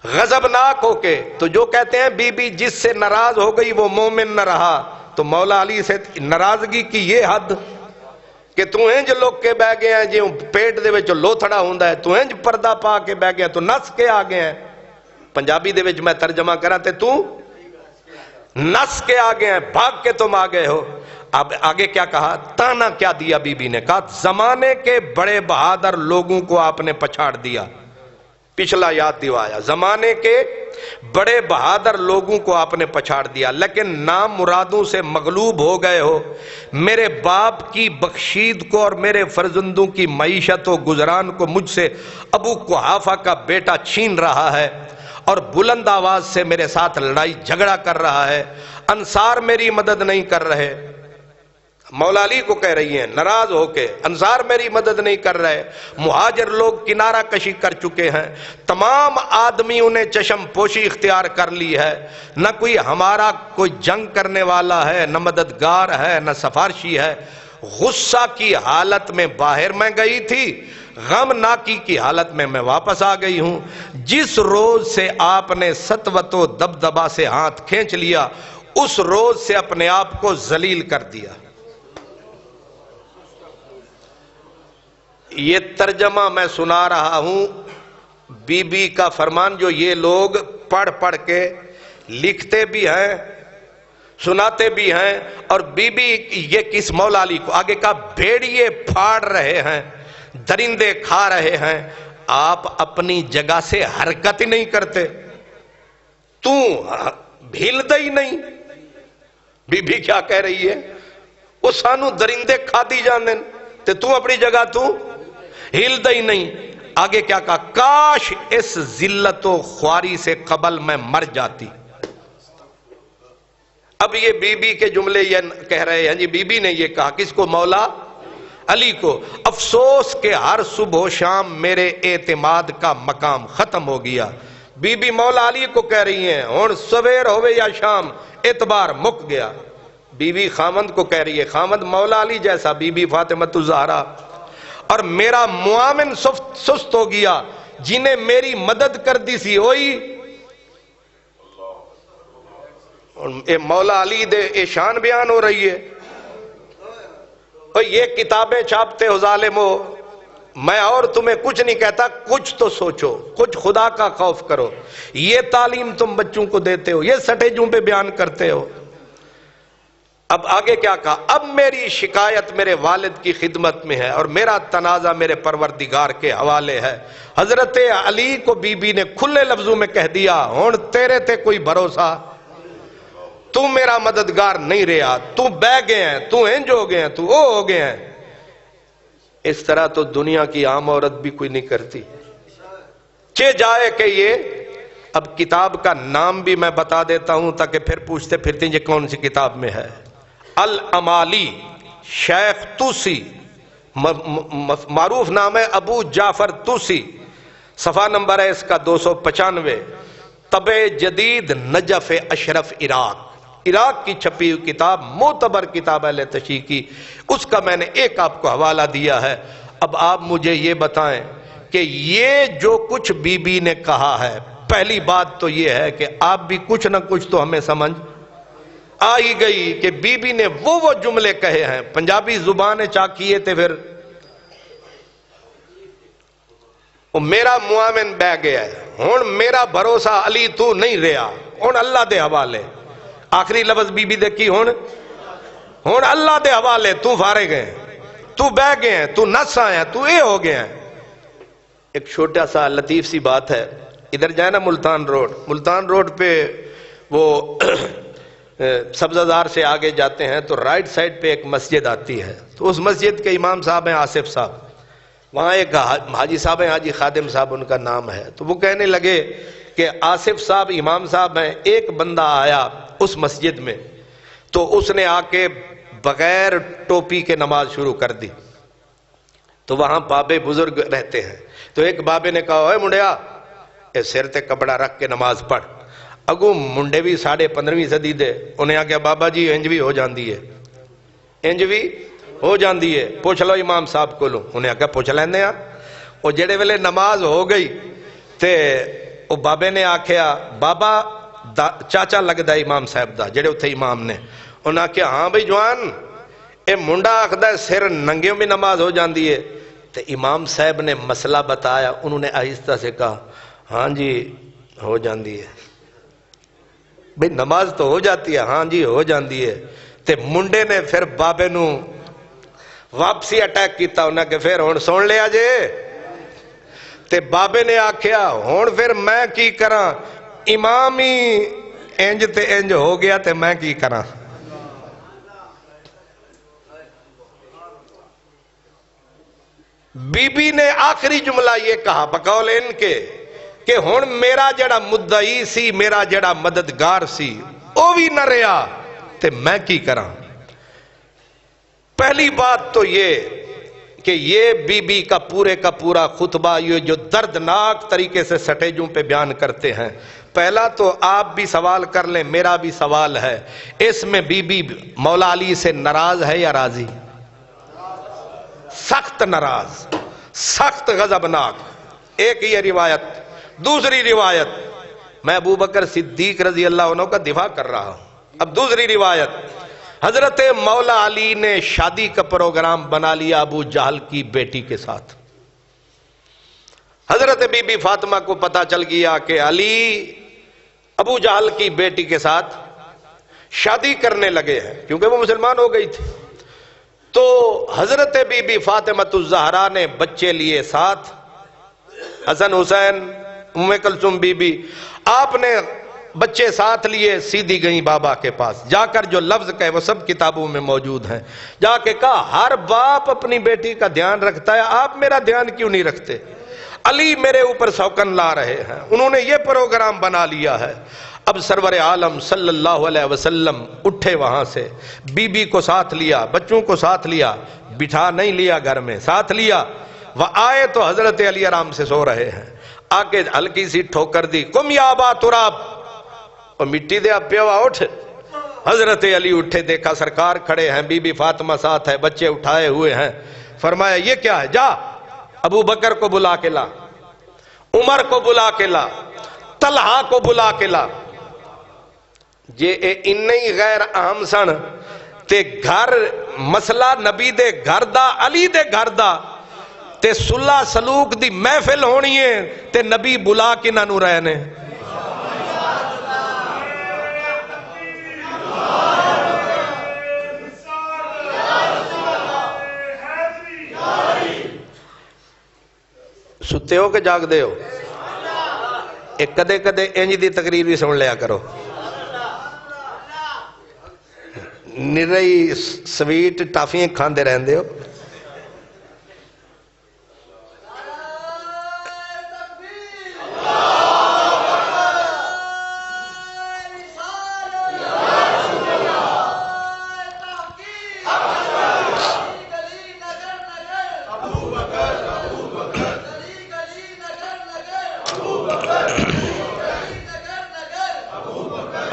غضبناک ہو کے۔ تو جو کہتے ہیں بی بی جس سے ناراض ہو گئی وہ مومن نہ رہا، تو مولا علی سے ناراضگی کی یہ حد کہ تو انج لوگ کے بہ گئے ہیں جو پیٹ دے وچ لوتھڑا ہوندا ہے، تو انج پردہ پا کے بہ گیا، تو نس کے آ گئے ہیں۔ پنجابی دے وچ میں ترجمہ کرا تے تو نس کے آ گئے ہیں، بھاگ کے تم آ گئے ہو۔ اب آگے کیا کہا؟ تانا کیا دیا بی بی نے؟ کہا زمانے کے بڑے بہادر لوگوں کو آپ نے پچھاڑ دیا۔ پچھلا یاد دلایا، زمانے کے بڑے بہادر لوگوں کو آپ نے پچھاڑ دیا، لیکن نام مرادوں سے مغلوب ہو گئے ہو۔ میرے باپ کی بخشید کو اور میرے فرزندوں کی معیشت و گزران کو مجھ سے ابو قحافہ کا بیٹا چھین رہا ہے اور بلند آواز سے میرے ساتھ لڑائی جھگڑا کر رہا ہے۔ انصار میری مدد نہیں کر رہے۔ مولا علی کو کہہ رہی ہیں ناراض ہو کے، انصار میری مدد نہیں کر رہے، مہاجر لوگ کنارہ کشی کر چکے ہیں، تمام آدمیوں نے چشم پوشی اختیار کر لی ہے، نہ کوئی ہمارا کوئی جنگ کرنے والا ہے، نہ مددگار ہے، نہ سفارشی ہے۔ غصہ کی حالت میں باہر میں گئی تھی، غم ناکی کی حالت میں واپس آ گئی ہوں۔ جس روز سے آپ نے سطوت و دبدبا سے ہاتھ کھینچ لیا اس روز سے اپنے آپ کو ذلیل کر دیا۔ یہ ترجمہ میں سنا رہا ہوں بی بی کا فرمان جو یہ لوگ پڑھ کے لکھتے بھی ہیں، سناتے بھی ہیں، اور بی بی یہ کس مولا علی کو آگے کا بھیڑیے پھاڑ رہے ہیں، درندے کھا رہے ہیں، آپ اپنی جگہ سے حرکت ہی نہیں کرتے، تو ہلدا ہی نہیں۔ بی بی کیا کہہ رہی ہے؟ وہ سانو درندے کھا دی جاندے تے تو اپنی جگہ تو ہلدا ہی نہیں۔ آگے کیا کہا؟ کاش اس ذلت و خواری سے قبل میں مر جاتی۔ اب یہ بی بی کے جملے یہ کہہ رہے ہیں، جی بی بی نے یہ کہا کس کو؟ مولا علی کو۔ افسوس کہ ہر صبح و شام میرے اعتماد کا مقام ختم ہو گیا۔ بی بی مولا علی کو کہہ رہی ہیں ہن سویر ہوئے یا شام اعتبار مک گیا۔ بی بی خامند کو کہہ رہی ہے، خامند مولا علی جیسا، بی بی فاطمہ الزہرا، اور میرا معاون سست ہو گیا، جنہیں میری مدد کر دی سی ہوئی۔ اے مولا علی دے اے شان بیان ہو رہی ہے۔ اور یہ کتابیں چھاپتے ہو ظالمو، میں اور تمہیں کچھ نہیں کہتا، کچھ تو سوچو، کچھ خدا کا خوف کرو۔ یہ تعلیم تم بچوں کو دیتے ہو، یہ سٹیجوں پہ بیان کرتے ہو۔ اب آگے کیا کہا؟ اب میری شکایت میرے والد کی خدمت میں ہے اور میرا تنازع میرے پروردگار کے حوالے ہے۔ حضرت علی کو بی بی نے کھلے لفظوں میں کہہ دیا ہن تیرے تے کوئی بھروسہ تو میرا مددگار نہیں رہا، تو بہ گئے ہیں، تو انج ہو گئے ہیں، تو او ہو گئے ہیں۔ اس طرح تو دنیا کی عام عورت بھی کوئی نہیں کرتی۔ کہ جائے کہ یہ اب کتاب کا نام بھی میں بتا دیتا ہوں تاکہ پھر پوچھتے پھرتے یہ کون سی کتاب میں ہے۔ الامالی، شیخ توسی، معروف نام ہے ابو جعفر توسی، صفحہ نمبر ہے اس کا 295، طبع جدید نجف اشرف عراق کی چھپی ہوئی کتاب، معتبر کتاب اہل تشیع کی، اس کا میں نے ایک آپ کو حوالہ دیا ہے۔ اب آپ مجھے یہ بتائیں کہ یہ جو کچھ بی بی نے کہا ہے، پہلی بات تو یہ ہے کہ آپ بھی کچھ نہ کچھ تو ہمیں سمجھ آئی گئی کہ بی بی نے وہ جملے کہے ہیں، پنجابی زبان چاکیے تھے، پھر میرا معاون بہ گیا ہے، ہن میرا بھروسہ علی تو نہیں رہا، ہن اللہ دے حوالے، آخری لفظ بی بی دیکھی، ہن اللہ دے حوالے، تو فارغ ہیں، تو بہ گئے ہیں، تو نس آئے ہیں، تو اے ہو گئے ہیں۔ ایک چھوٹا سا لطیف سی بات ہے، ادھر جائے نا ملتان روڈ پہ وہ سبزہ زار سے آگے جاتے ہیں تو رائٹ سائڈ پہ ایک مسجد آتی ہے، تو اس مسجد کے امام صاحب ہیں آصف صاحب، وہاں ایک حاجی صاحب ہیں، حاجی خادم صاحب ان کا نام ہے، تو وہ کہنے لگے کہ آصف صاحب امام صاحب ہیں، ایک بندہ آیا اس مسجد میں تو اس نے آ کے بغیر ٹوپی کے نماز شروع کر دی، تو وہاں بابے بزرگ رہتے ہیں، تو ایک بابے نے کہا، اے منڈیا اے سر تے کپڑا رکھ کے نماز پڑھ۔ اگو منڈے بھی 15ویں صدی دے، انہیں آ کے بابا جی انج بھی ہو جاندی ہے، انج بھی ہو جاندی ہے، پوچھ لو امام صاحب کو لو، انہیں آ کے پوچھ لیندے ہیں۔ وہ جڑے ویلے نماز ہو گئی تے وہ بابے نے آکھیا، بابا چاچا لگدا امام صاحب دا، جڑے اتھے امام نے، انہیں آکھیا ہاں بھئی جوان اے منڈا آکھدا ہے سر ننگیوں بھی نماز ہو جاندی ہے، تے امام صاحب نے مسئلہ بتایا، انہوں نے آہستہ سے کہا ہاں جی ہو جاندی ہے، بھئی نماز تو ہو جاتی ہے، ہاں جی ہو جاندی ہے، تے منڈے نے پھر بابے نو واپسی اٹیک کیتا، انہیں کہ پھر ہون سن لیا جے، تے بابے نے آکھیا ہون پھر میں کی کراں، امام ہی انج تے انج ہو گیا تے میں کی کراں۔ بی بی نے آخری جملہ یہ کہا بقول ان کے کہ ہن میرا جڑا مدعی سی، میرا جڑا مددگار سی، او بھی نہ رہا تے میں کی کراں۔ پہلی بات تو یہ کہ یہ بی بی کا پورا خطبہ یہ جو دردناک طریقے سے سٹیجوں پہ بیان کرتے ہیں، پہلا تو آپ بھی سوال کر لیں، میرا بھی سوال ہے، اس میں بی بی مولا علی سے ناراض ہے یا راضی؟ سخت ناراض، سخت غضبناک، ایک یہ روایت۔ دوسری روایت، میں ابو بکر صدیق رضی اللہ عنہ کا دفاع کر رہا ہوں، اب دوسری روایت، حضرت مولا علی نے شادی کا پروگرام بنا لیا ابو جہل کی بیٹی کے ساتھ۔ حضرت بی بی فاطمہ کو پتا چل گیا کہ علی ابو جہل کی بیٹی کے ساتھ شادی کرنے لگے ہیں، کیونکہ وہ مسلمان ہو گئی تھی۔ تو حضرت بی بی فاطمہ الزہرا نے بچے لیے ساتھ، حسن حسین، ام کلثوم بی بی، آپ نے بچے ساتھ لیے، سیدھی گئیں بابا کے پاس، جا کر جو لفظ کہے وہ سب کتابوں میں موجود ہیں، جا کے کہا ہر باپ اپنی بیٹی کا دھیان رکھتا ہے، آپ میرا دھیان کیوں نہیں رکھتے؟ علی میرے اوپر سوکن لا رہے ہیں، انہوں نے یہ پروگرام بنا لیا ہے۔ اب سرور عالم صلی اللہ علیہ وسلم اٹھے وہاں سے، بی بی کو ساتھ لیا، بچوں کو ساتھ لیا، بٹھا نہیں لیا گھر میں، ساتھ لیا، وہ آئے تو حضرت علی آرام سے سو رہے ہیں، آگے ہلکی سی ٹھوکر دی، کم یا ابا تراب، اور مٹی دے اب پیوا اٹھ۔ حضرت علی اٹھے، دیکھا سرکار کھڑے ہیں، بی بی فاطمہ ساتھ ہے، بچے اٹھائے ہوئے ہیں، فرمایا یہ کیا ہے؟ جا ابو بکر کو بلا کے لا، عمر کو بلا کے لا، طلحہ کو بلا کے لا۔ جے انہی غیر اہم سن تے گھر مسئلہ نبی دے گھر دا، علی دے گھر دا، تے صلح سلوک دی محفل ہونی ہے تے نبی بلا کے نہ نو رہنے۔ ستے ہو کہ جاگ دے ہو؟ ایک کدے کدے انج دی تقریر بھی سن لیا کرو۔ نرئی سویٹ ٹافیاں کھاندے رہندے ہو.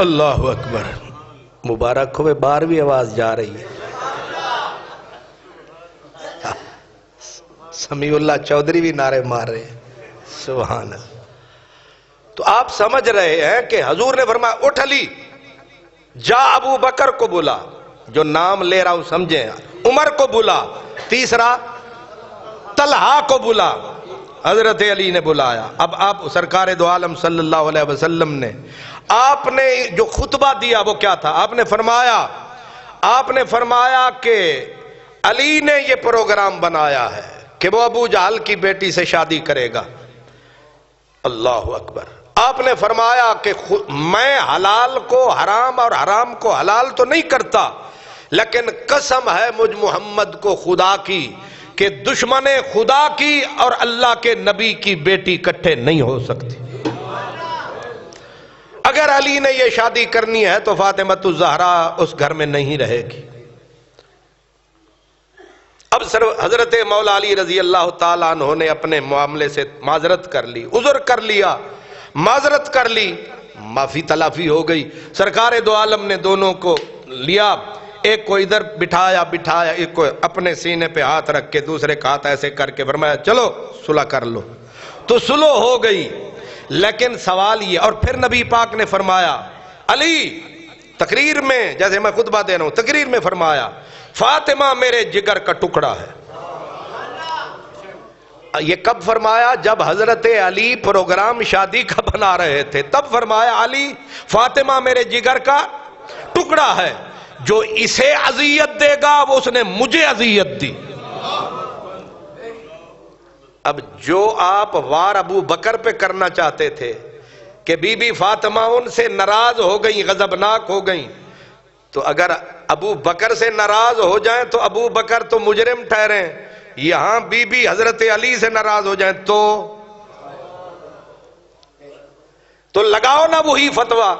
اللہ اکبر. مبارک ہوئے، باہر بھی آواز جا رہی ہے. سمیع اللہ چودھری بھی نعرے مار رہے ہیں. سبحان اللہ. تو آپ سمجھ رہے ہیں کہ حضور نے فرمایا اٹھ علی، جا ابو بکر کو بلا، جو نام لے رہا ہوں سمجھیں، عمر کو بلا، تیسرا طلحہ کو بلا. حضرت علی نے بلایا. اب آپ سرکار دو عالم صلی اللہ علیہ وسلم نے آپ نے جو خطبہ دیا وہ کیا تھا؟ آپ نے فرمایا کہ علی نے یہ پروگرام بنایا ہے کہ وہ ابو جہل کی بیٹی سے شادی کرے گا. اللہ اکبر. آپ نے فرمایا کہ میں حلال کو حرام اور حرام کو حلال تو نہیں کرتا، لیکن قسم ہے مجھ محمد کو خدا کی کہ دشمن خدا کی اور اللہ کے نبی کی بیٹی اکٹھے نہیں ہو سکتی. اگر علی نے یہ شادی کرنی ہے تو فاطمہ الزہرا اس گھر میں نہیں رہے گی. اب حضرت مولا علی رضی اللہ تعالیٰ عنہ نے اپنے معاملے سے معذرت کر لی، عذر کر لیا، معذرت کر لی، معافی تلافی ہو گئی. سرکار دو عالم نے دونوں کو لیا، ایک کو ادھر بٹھایا، ایک کو اپنے سینے پہ ہاتھ رکھ کے دوسرے کا ہاتھ ایسے کر کے فرمایا چلو صلح کر لو. تو صلح ہو گئی. لیکن سوال یہ، اور پھر نبی پاک نے فرمایا علی، تقریر میں جیسے میں خطبہ دے رہا ہوں، تقریر میں فرمایا فاطمہ میرے جگر کا ٹکڑا ہے. یہ کب فرمایا؟ جب حضرت علی پروگرام شادی کا بنا رہے تھے تب فرمایا علی فاطمہ میرے جگر کا ٹکڑا ہے، جو اسے اذیت دے گا وہ اس نے مجھے اذیت دی. اب جو آپ وار ابو بکر پہ کرنا چاہتے تھے کہ بی بی فاطمہ ان سے ناراض ہو گئی، غضبناک ہو گئی، تو اگر ابو بکر سے ناراض ہو جائیں تو ابو بکر تو مجرم ٹھہریں، یہاں بی بی حضرت علی سے ناراض ہو جائیں تو لگاؤ نا وہی فتویٰ،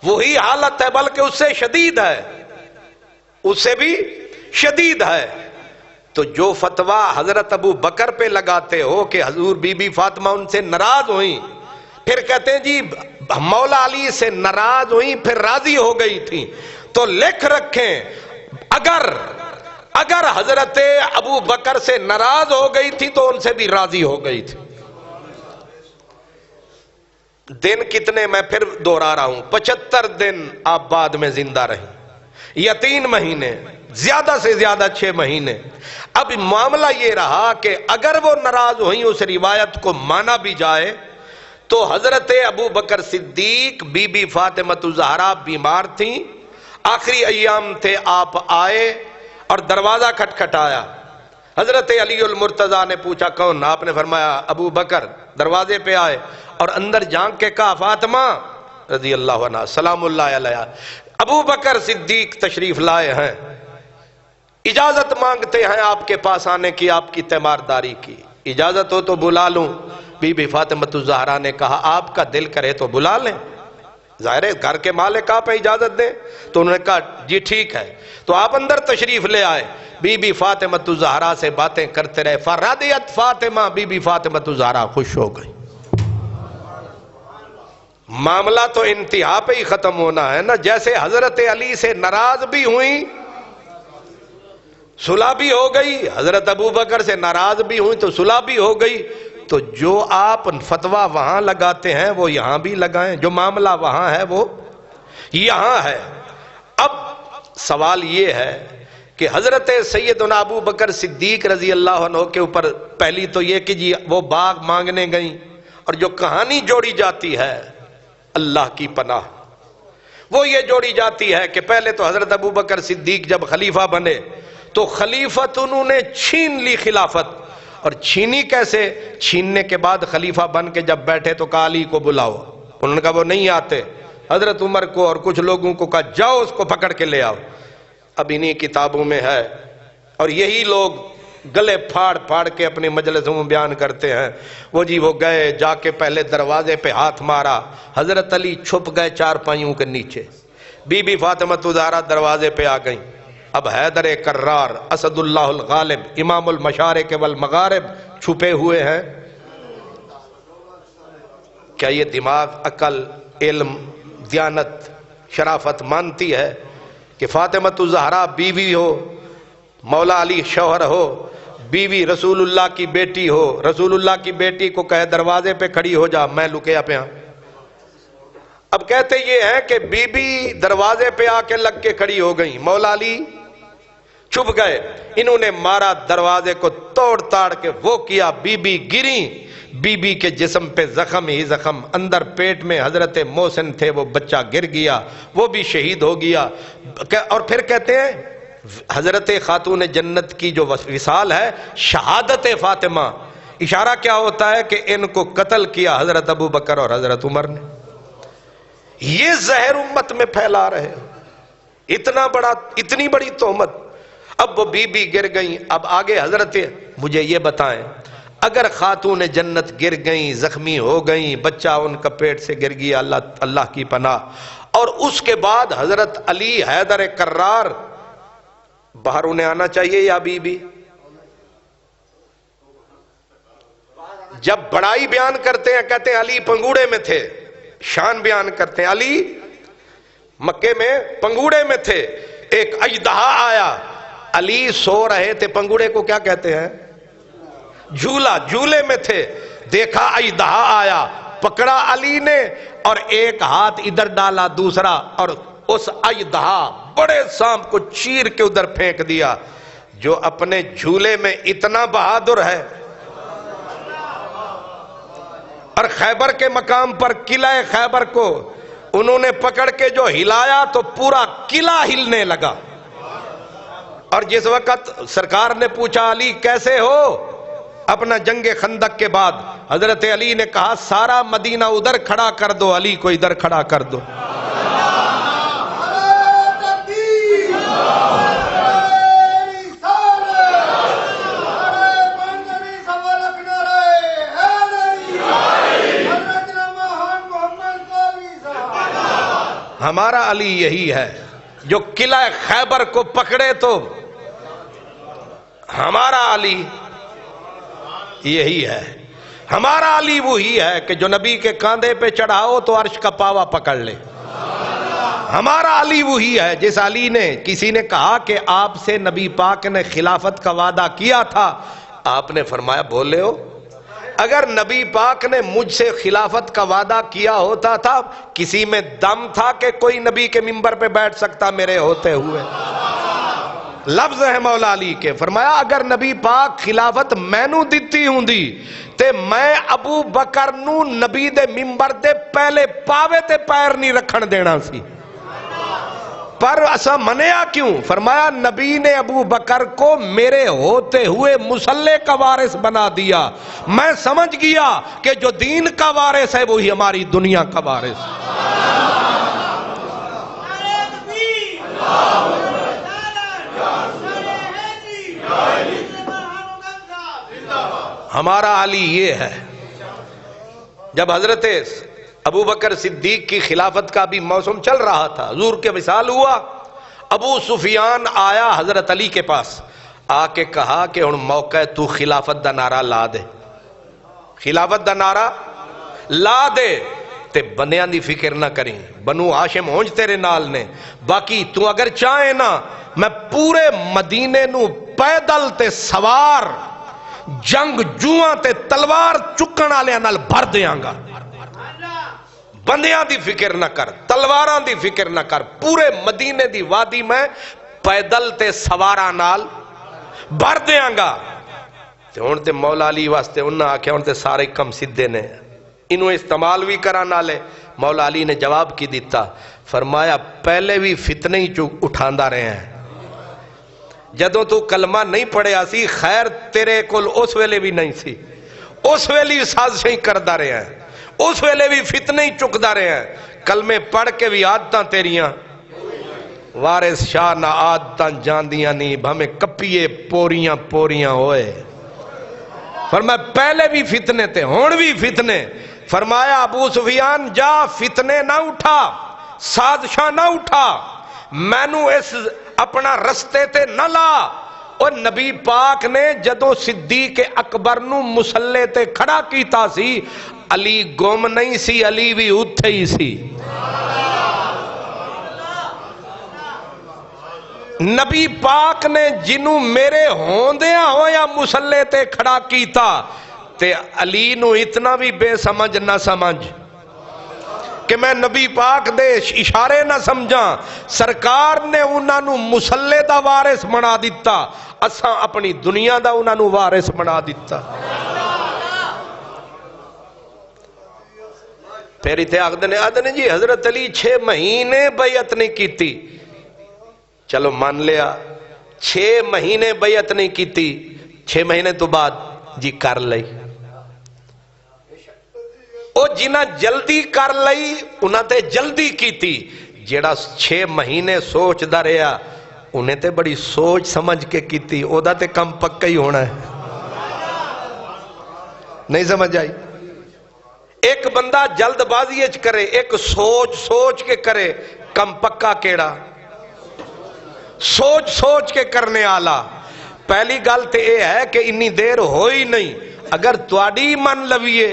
وہی حالت ہے، بلکہ اس سے شدید ہے، اس سے بھی شدید ہے. تو جو فتویٰ حضرت ابو بکر پہ لگاتے ہو کہ حضور بی بی فاطمہ ان سے ناراض ہوئیں، پھر کہتے ہیں جی مولا علی سے ناراض ہوئیں پھر راضی ہو گئی تھی، تو لکھ رکھیں اگر حضرت ابو بکر سے ناراض ہو گئی تھی تو ان سے بھی راضی ہو گئی تھی. دن کتنے، میں پھر دوہرا رہا ہوں، 75 دن آپ بعد میں زندہ رہیں، یا 3 مہینے، زیادہ سے زیادہ 6 مہینے. اب معاملہ یہ رہا کہ اگر وہ ناراض ہوئیں اس روایت کو مانا بھی جائے تو حضرت ابو بکر صدیق بی بی فاطمہ الزہرا بیمار تھیں، آخری ایام تھے، آپ آئے اور دروازہ کھٹکھٹایا. حضرت علی المرتضیٰ نے پوچھا کون؟ آپ نے فرمایا ابو بکر. دروازے پہ آئے اور اندر جھانک کے کہا فاطمہ رضی اللہ عنہ سلام اللہ علیہ. ابو بکر صدیق تشریف لائے ہیں، اجازت مانگتے ہیں آپ کے پاس آنے کی، آپ کی تیمارداری کی. اجازت ہو تو بلا لوں؟ بی بی فاطمہ الزہرا نے کہا آپ کا دل کرے تو بلا لیں، ظاہر ہے گھر کے مالک آپ اجازت دیں. تو انہوں نے کہا جی ٹھیک ہے. تو آپ اندر تشریف لے آئے، بی بی فاطمہ الزہرا سے باتیں کرتے رہے. فرضیت فاطمہ، بی بی فاطمہ الزہرا خوش ہو گئی. معاملہ تو انتہا پہ ہی ختم ہونا ہے نا. جیسے حضرت علی سے ناراض بھی ہوئیں، صلح بھی ہو گئی، حضرت ابو بکر سے ناراض بھی ہوئیں تو صلح بھی ہو گئی. تو جو آپ فتویٰ وہاں لگاتے ہیں وہ یہاں بھی لگائیں، جو معاملہ وہاں ہے وہ یہاں ہے. اب سوال یہ ہے کہ حضرت سیدنا ابو بکر صدیق رضی اللہ عنہ کے اوپر پہلی تو یہ کہ جی وہ باغ مانگنے گئیں، اور جو کہانی جوڑی جاتی ہے اللہ کی پناہ، وہ یہ جوڑی جاتی ہے کہ پہلے تو حضرت ابو بکر صدیق جب خلیفہ بنے تو خلیفت انہوں نے چھین لی خلافت. اور چھینی کیسے؟ چھیننے کے بعد خلیفہ بن کے جب بیٹھے تو کہا علی کو بلاؤ. انہوں نے کہا وہ نہیں آتے. حضرت عمر کو اور کچھ لوگوں کو کہا جاؤ اس کو پکڑ کے لے آؤ. اب انہی کتابوں میں ہے اور یہی لوگ گلے پھاڑ پھاڑ کے اپنے مجلسوں میں بیان کرتے ہیں. وہ جی وہ گئے جا کے پہلے دروازے پہ ہاتھ مارا, حضرت علی چھپ گئے چارپائیوں کے نیچے, بی بی فاطمہ الزہرا دروازے پہ آ گئیں. اب حیدر کرار اسد اللہ الغالب امام المشارق والمغارب چھپے ہوئے ہیں. کیا یہ دماغ, عقل, علم, دیانت, شرافت مانتی ہے کہ فاطمہ الزہرا بیوی ہو, مولا علی شوہر ہو, بیوی رسول اللہ کی بیٹی ہو, رسول اللہ کی بیٹی کو کہے دروازے پہ کھڑی ہو جا میں لکیا پہ ہوں. اب کہتے یہ ہیں کہ بی بی دروازے پہ آ کے لگ کے کھڑی ہو گئی, مولا علی چھپ گئے, انہوں نے مارا دروازے کو توڑ تاڑ کے وہ کیا, بی بی گری, بی بی کے جسم پہ زخم ہی زخم, اندر پیٹ میں حضرت محسن تھے وہ بچہ گر گیا, وہ بھی شہید ہو گیا. اور پھر کہتے ہیں حضرت خاتون جنت کی جو وصال ہے شہادت فاطمہ, اشارہ کیا ہوتا ہے کہ ان کو قتل کیا حضرت ابو بکر اور حضرت عمر نے. یہ زہر امت میں پھیلا رہے, اتنی بڑی تہمت. اب وہ بی بی گر گئیں. اب آگے حضرت مجھے یہ بتائیں, اگر خاتون جنت گر گئیں, زخمی ہو گئیں, بچہ ان کا پیٹ سے گر گیا, اللہ کی پناہ, اور اس کے بعد حضرت علی حیدر کرار باہر انہیں آنا چاہیے یا بی بی؟ جب بڑائی بیان کرتے ہیں کہتے ہیں علی پنگوڑے میں تھے, شان بیان کرتے ہیں علی مکے میں پنگوڑے میں تھے, ایک اژدہا آیا, علی سو رہے تھے, پنگوڑے کو کیا کہتے ہیں؟ جھولا, جھولے میں تھے, دیکھا اژدہا آیا, پکڑا علی نے اور ایک ہاتھ ادھر ڈالا دوسرا, اور اس اژدہا بڑے سانپ کو چیر کے ادھر پھینک دیا. جو اپنے جھولے میں اتنا بہادر ہے, اور خیبر کے مقام پر قلعہ خیبر کو انہوں نے پکڑ کے جو ہلایا تو پورا قلعہ ہلنے لگا. اور جس وقت سرکار نے پوچھا علی کیسے ہو اپنا جنگ خندق کے بعد, حضرت علی نے کہا سارا مدینہ ادھر کھڑا کر دو, علی کو ادھر کھڑا کر دو. ہمارا علی یہی ہے جو قلعہ خیبر کو پکڑے تو ہمارا علی یہی ہے. ہمارا علی وہی ہے کہ جو نبی کے کاندھے پہ چڑھاؤ تو عرش کا پاوا پکڑ لے. ہمارا علی وہی ہے جس علی نے, کسی نے کہا کہ آپ سے نبی پاک نے خلافت کا وعدہ کیا تھا, آپ نے فرمایا بولے ہو, اگر نبی پاک نے مجھ سے خلافت کا وعدہ کیا ہوتا تھا کسی میں دم تھا کہ کوئی نبی کے منبر پہ بیٹھ سکتا میرے ہوتے ہوئے؟ لفظ ہے مولا علی کے, فرمایا اگر نبی پاک خلافت مینوں دتی ہوں دی تے میں ابو بکر نو نبی دے منبر دے پہلے پاوے تے پیر نہیں رکھن دینا سی, پر ایسا منیا کیوں؟ فرمایا نبی نے ابو بکر کو میرے ہوتے ہوئے مصلی کا وارث بنا دیا, میں سمجھ گیا کہ جو دین کا وارث ہے وہی ہماری دنیا کا وارث. ہمارا علی یہ ہے. جب حضرت ابو بکر صدیق کی خلافت کا بھی موسم چل رہا تھا, حضور کے وصال ہوا, ابو سفیان آیا حضرت علی کے پاس, آ کے کہا کہ ہن موقع تو خلافت دا نعرہ لا دے, خلافت دا نعرہ لا دے, تے بندیاں دی فکر نہ کریں, بنو ہاشم ہونج تیرے نال نے, باقی تو اگر چاہے نا میں پورے مدینے نو پیدل تے سوار جنگ جوہاں تے تلوار چکن والے نال بھر دیاں گا. بندیاں دی فکر نہ کر, تلواراں دی فکر نہ کر, پورے مدینے دی وادی میں پیدل تے سواراں نال بھر دیاں گا. تے ہن تے مولا علی واسطے انہاں آکھیا ہن تے سارے کم سیدھے نے, انہوں استعمال بھی کرا نالے. مولا علی نے جواب کی دیتا, فرمایا پہلے بھی فتنے ہی اٹھاندا رہے ہیں, جدوں تو کلمہ نہیں پڑھیا سی خیر تیرے کول اس ویلے بھی نہیں سی, اس ویلے بھی سازشیں کردا رہے ہیں, اس ویلے بھی فتنے ہی چکدا رہے ہیں. کلمے پڑھ کے بھی عادتاں تیریاں وارث شاہ نہ عادتاں جاندیاں نہیں بھمیں کپیے پوریاں پوریاں ہوئے. فرمایا پہلے بھی فتنے تھے ہون بھی فتنے. فرمایا ابو سفیان جا فتنے نہ اٹھا سازشاں نہ اٹھا مینو اس اپنا رستے تے نہ لا. اور نبی پاک نے جدو صدیق اکبر نو مسلے تے کھڑا کیتا سی علی گم نہیں سی علی بھی اتھے ہی سی. نبی پاک نے جنوں میرے ہوندیاں ہویا مسلے تے کھڑا کیتا تے علی نو اتنا بھی بے سمجھ نہ سمجھ کہ میں نبی پاک دے اشارے نہ سمجھاں. سرکار نے انہاں نو مسلے دا وارث بنا دیتا اساں اپنی دنیا دا انہاں نو وارث بنا دیتا. پھر اتنے آدھنے جی حضرت علی 6 مہینے بیعت نہیں کیتی. چلو مان لیا 6 مہینے بیعت نہیں کیتی 6 مہینے تو بعد جی کر لئی. او جنہ جلدی کر لئی انہاں تے جلدی کیتی. جیڑا 6 مہینے سوچ دا رہا انہیں تے بڑی سوچ سمجھ کے کیتی. او دا تے کم پکا ہی ہونا ہے. نہیں سمجھ آئی. ایک بندہ جلد بازی اچ کرے ایک سوچ سوچ کے کرے. کم پکا کیڑا سوچ سوچ کے کرنے آلا. پہلی گل تے اے ہے کہ انی دیر ہوئی نہیں. اگر تواڈی من لویے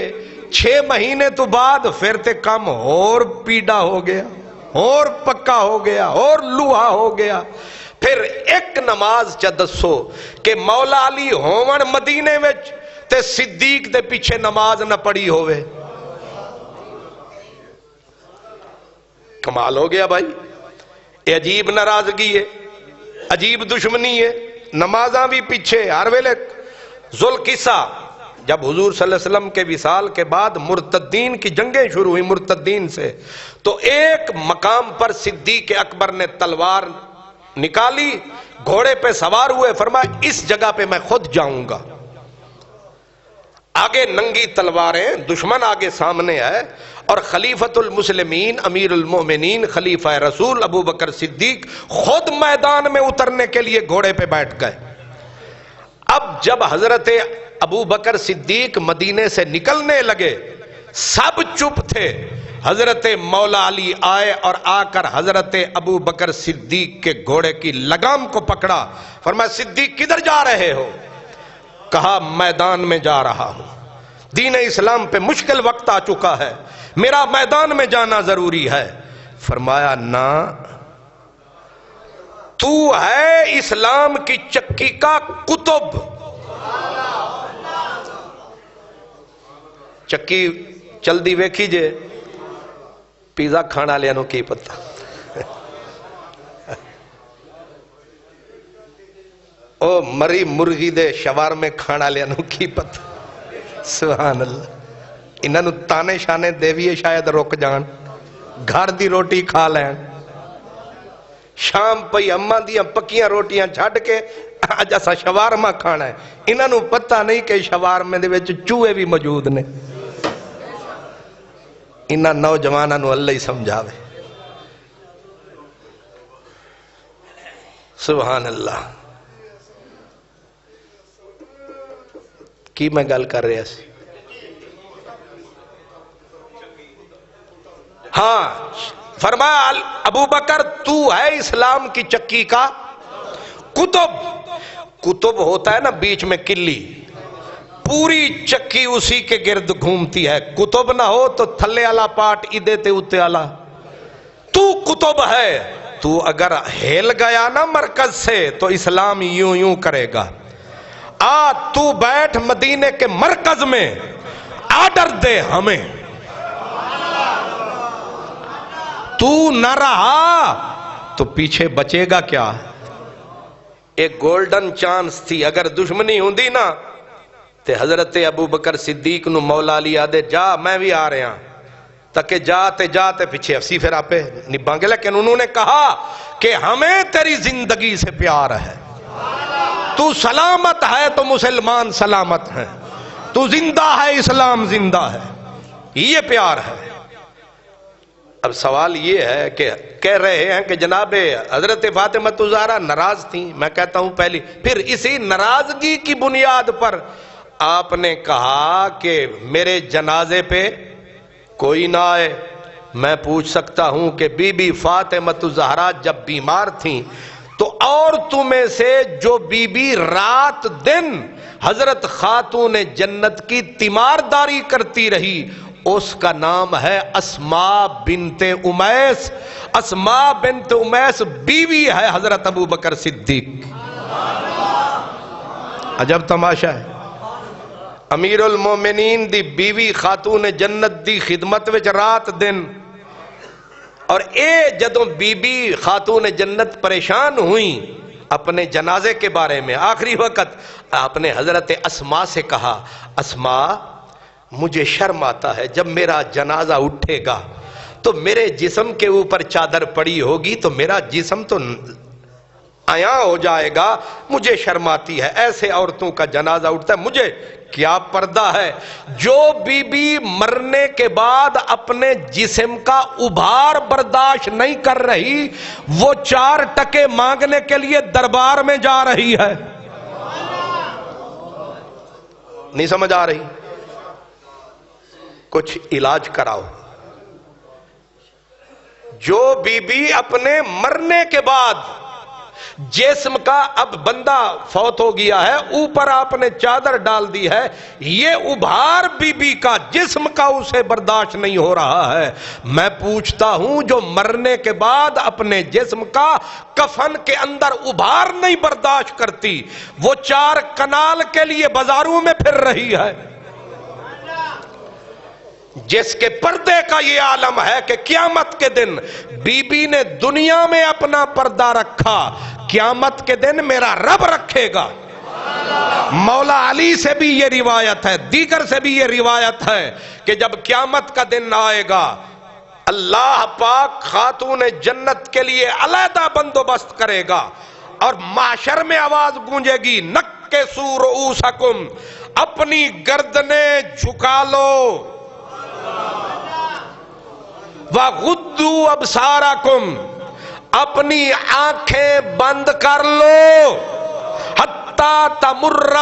6 مہینے تو بعد پھر تے کم اور پیڑا ہو گیا اور پکا ہو گیا اور لوہا ہو گیا. پھر ایک نماز چا دسو کہ مولا علی ہون مدینے وچ تے صدیق دے پیچھے نماز نہ پڑھی ہوئے. کمال ہو گیا بھائی. یہ عجیب ناراضگی ہے عجیب دشمنی ہے. نمازاں بھی پیچھے ہر ویلے. ذوالقصہ جب حضور صلی اللہ علیہ وسلم کے وصال کے بعد مرتدین کی جنگیں شروع ہوئی مرتدین سے تو ایک مقام پر صدیق اکبر نے تلوار نکالی گھوڑے پہ سوار ہوئے. فرمایا اس جگہ پہ میں خود جاؤں گا. آگے ننگی تلواریں دشمن آگے سامنے ہے اور خلیفۃ المسلمین امیر المومنین خلیفہ رسول ابو بکر صدیق خود میدان میں اترنے کے لیے گھوڑے پہ بیٹھ گئے. اب جب حضرت ابو بکر صدیق مدینے سے نکلنے لگے سب چپ تھے. حضرت مولا علی آئے اور آ کر حضرت ابو بکر صدیق کے گھوڑے کی لگام کو پکڑا. فرمایا صدیق کدھر جا رہے ہو؟ کہا میدان میں جا رہا ہوں. دین اسلام پہ مشکل وقت آ چکا ہے میرا میدان میں جانا ضروری ہے. فرمایا نہ تو ہے اسلام کی چکی کا قطب. چکی چلدی ویکھی جے پیزا کھانا لیا نو کی پتا. او مری مرغی دے شوار میں کھانا لیا نو کی پتا. سبحان اللہ. انہاں نو تانے شانے دیویے شاید رک جان گھر دی روٹی کھا لین. شام پئی اماں دیاں پکیاں روٹیاں چھڈ کے اج اسا شوارما کھانا ہے. انہاں نو پتہ نہیں کہ شوارمے دے وچ چوہے بھی موجود نے. انہاں نوجواناں نو اللہ ہی سمجھاوے. سبحان اللہ. کی میں گل کر رہا سی؟ ہاں فرمایا ابو بکر تو ہے اسلام کی چکی کا قطب. قطب ہوتا ہے نا بیچ میں کلی پوری چکی اسی کے گرد گھومتی ہے. قطب نہ ہو تو تھلے والا پارٹ ادھے تے اتے والا. تو قطب ہے. تو اگر ہل گیا نا مرکز سے تو اسلام یوں یوں کرے گا. تو بیٹھ مدینے کے مرکز میں آرڈر دے ہمیں. تو نہ رہا تو پیچھے بچے گا کیا؟ ایک گولڈن چانس تھی. اگر دشمنی ہوندی نا تے حضرت ابو بکر صدیق نو مولا علی آدھے جا میں بھی آ رہا تاکہ جاتے پیچھے افسی پھر آپے نبھاں گے. لیکن انہوں نے کہا کہ ہمیں تیری زندگی سے پیار ہے. تو سلامت ہے تو مسلمان سلامت ہیں. تو زندہ ہے اسلام زندہ ہے. یہ پیار ہے. اب سوال یہ ہے کہ کہہ رہے ہیں کہ جناب حضرت فاطمہ الزہرا ناراض تھیں. میں کہتا ہوں پہلی، پھر اسی ناراضگی کی بنیاد پر آپ نے کہا کہ میرے جنازے پہ کوئی نہ آئے. میں پوچھ سکتا ہوں کہ بی بی فاطمہ الزہرا جب بیمار تھیں تو عورتوں میں سے جو بی بی رات دن حضرت خاتون جنت کی تیمارداری کرتی رہی اس کا نام ہے اسماء بنت امیس. اسماء بنت امیس بیوی ہے حضرت ابو بکر صدیق. عجب تماشا ہے. امیر المومنین دی بیوی خاتون جنت دی خدمت وچ رات دن، اور اے جدوں بی بی خاتون جنت پریشان ہوئیں اپنے جنازے کے بارے میں، آخری وقت آپ نے حضرت اسماء سے کہا اسماء مجھے شرم آتا ہے جب میرا جنازہ اٹھے گا تو میرے جسم کے اوپر چادر پڑی ہوگی تو میرا جسم تو عیاں ہو جائے گا، مجھے شرم آتی ہے. ایسے عورتوں کا جنازہ اٹھتا ہے، مجھے کیا پردہ ہے. جو بی بی مرنے کے بعد اپنے جسم کا ابھار برداشت نہیں کر رہی وہ 4 ٹکے مانگنے کے لیے دربار میں جا رہی ہے. نہیں سمجھ آ رہی؟ کچھ علاج کراؤ. جو بی بی اپنے مرنے کے بعد جسم کا، اب بندہ فوت ہو گیا ہے اوپر آپ نے چادر ڈال دی ہے، یہ ابھار بی بی کا جسم کا اسے برداشت نہیں ہو رہا ہے. میں پوچھتا ہوں جو مرنے کے بعد اپنے جسم کا کفن کے اندر ابھار نہیں برداشت کرتی وہ 4 کنال کے لیے بازاروں میں پھر رہی ہے. جس کے پردے کا یہ عالم ہے کہ قیامت کے دن بی بی نے دنیا میں اپنا پردہ رکھا، قیامت کے دن میرا رب رکھے گا. مولا علی سے بھی یہ روایت ہے، دیگر سے بھی یہ روایت ہے کہ جب قیامت کا دن آئے گا اللہ پاک خاتون جنت کے لیے علیحدہ بندوبست کرے گا اور محشر میں آواز گونجے گی نکسوا رؤوسکم، اپنی گردنیں جھکا لو، وَغُضُّوا أَبْصَارَكُمْ، اپنی آنکھیں بند کر لو، حَتَّى تَمُرَّ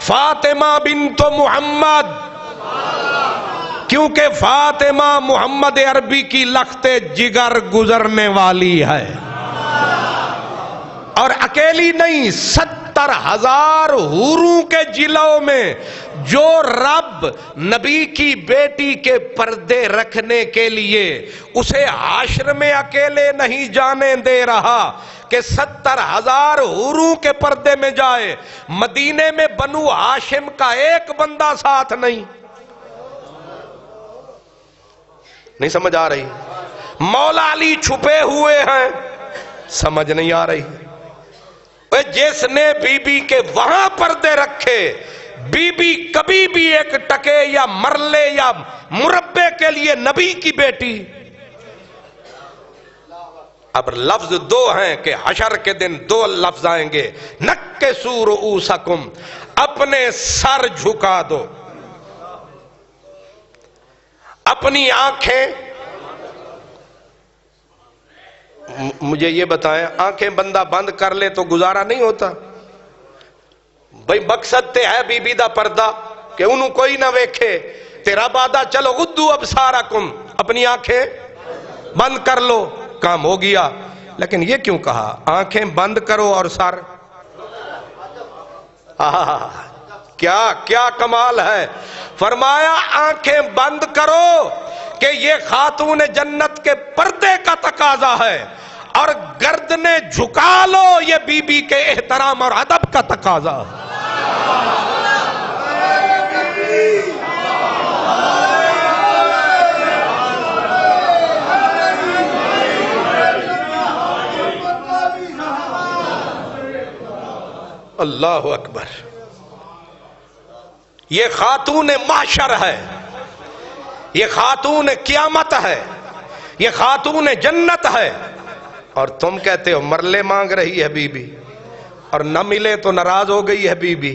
فاطمہ بنت محمد، کیونکہ فاطمہ محمد عربی کی لخت جگر گزرنے والی ہے. اور اکیلی نہیں، 70,000 حوروں کے جلوں میں جو رب نبی کی بیٹی کے پردے رکھنے کے لیے اسے حشر میں اکیلے نہیں جانے دے رہا کہ 70,000 حوروں کے پردے میں جائے، مدینے میں بنو ہاشم کا ایک بندہ ساتھ نہیں. نہیں سمجھ آ رہی؟ مولا علی چھپے ہوئے ہیں، سمجھ نہیں آ رہی؟ جس نے بی بی کے وہاں پردے رکھے، بی بی کبھی بھی ایک ٹکے یا مرلے یا مربے کے لیے نبی کی بیٹی. اب لفظ 2 ہیں کہ حشر کے دن 2 لفظ آئیں گے، نکسوا رؤوسکم، اپنے سر جھکا دو، اپنی آنکھیں. مجھے یہ بتائیں آنکھیں بندہ بند کر لے تو گزارا نہیں ہوتا؟ بھئی مقصد تے ہے بی بی دا پردہ کہ انہوں کوئی نہ ویکھے، تیرا بادہ چلو غضوا ابصارکم، اپنی آنکھیں بند کر لو، کام ہو گیا. لیکن یہ کیوں کہا آنکھیں بند کرو اور سر؟ کیا کمال ہے. فرمایا آنکھیں بند کرو کہ یہ خاتون جنت کے پردے کا تقاضا ہے، اور گردنیں جھکا لو یہ بی بی کے احترام اور ادب کا تقاضا ہے. اللہ اکبر. یہ خاتون محشر ہے، یہ خاتون قیامت ہے، یہ خاتون جنت ہے، اور تم کہتے ہو مرلے مانگ رہی ہے بی بی، اور نہ ملے تو ناراض ہو گئی ہے بی بی.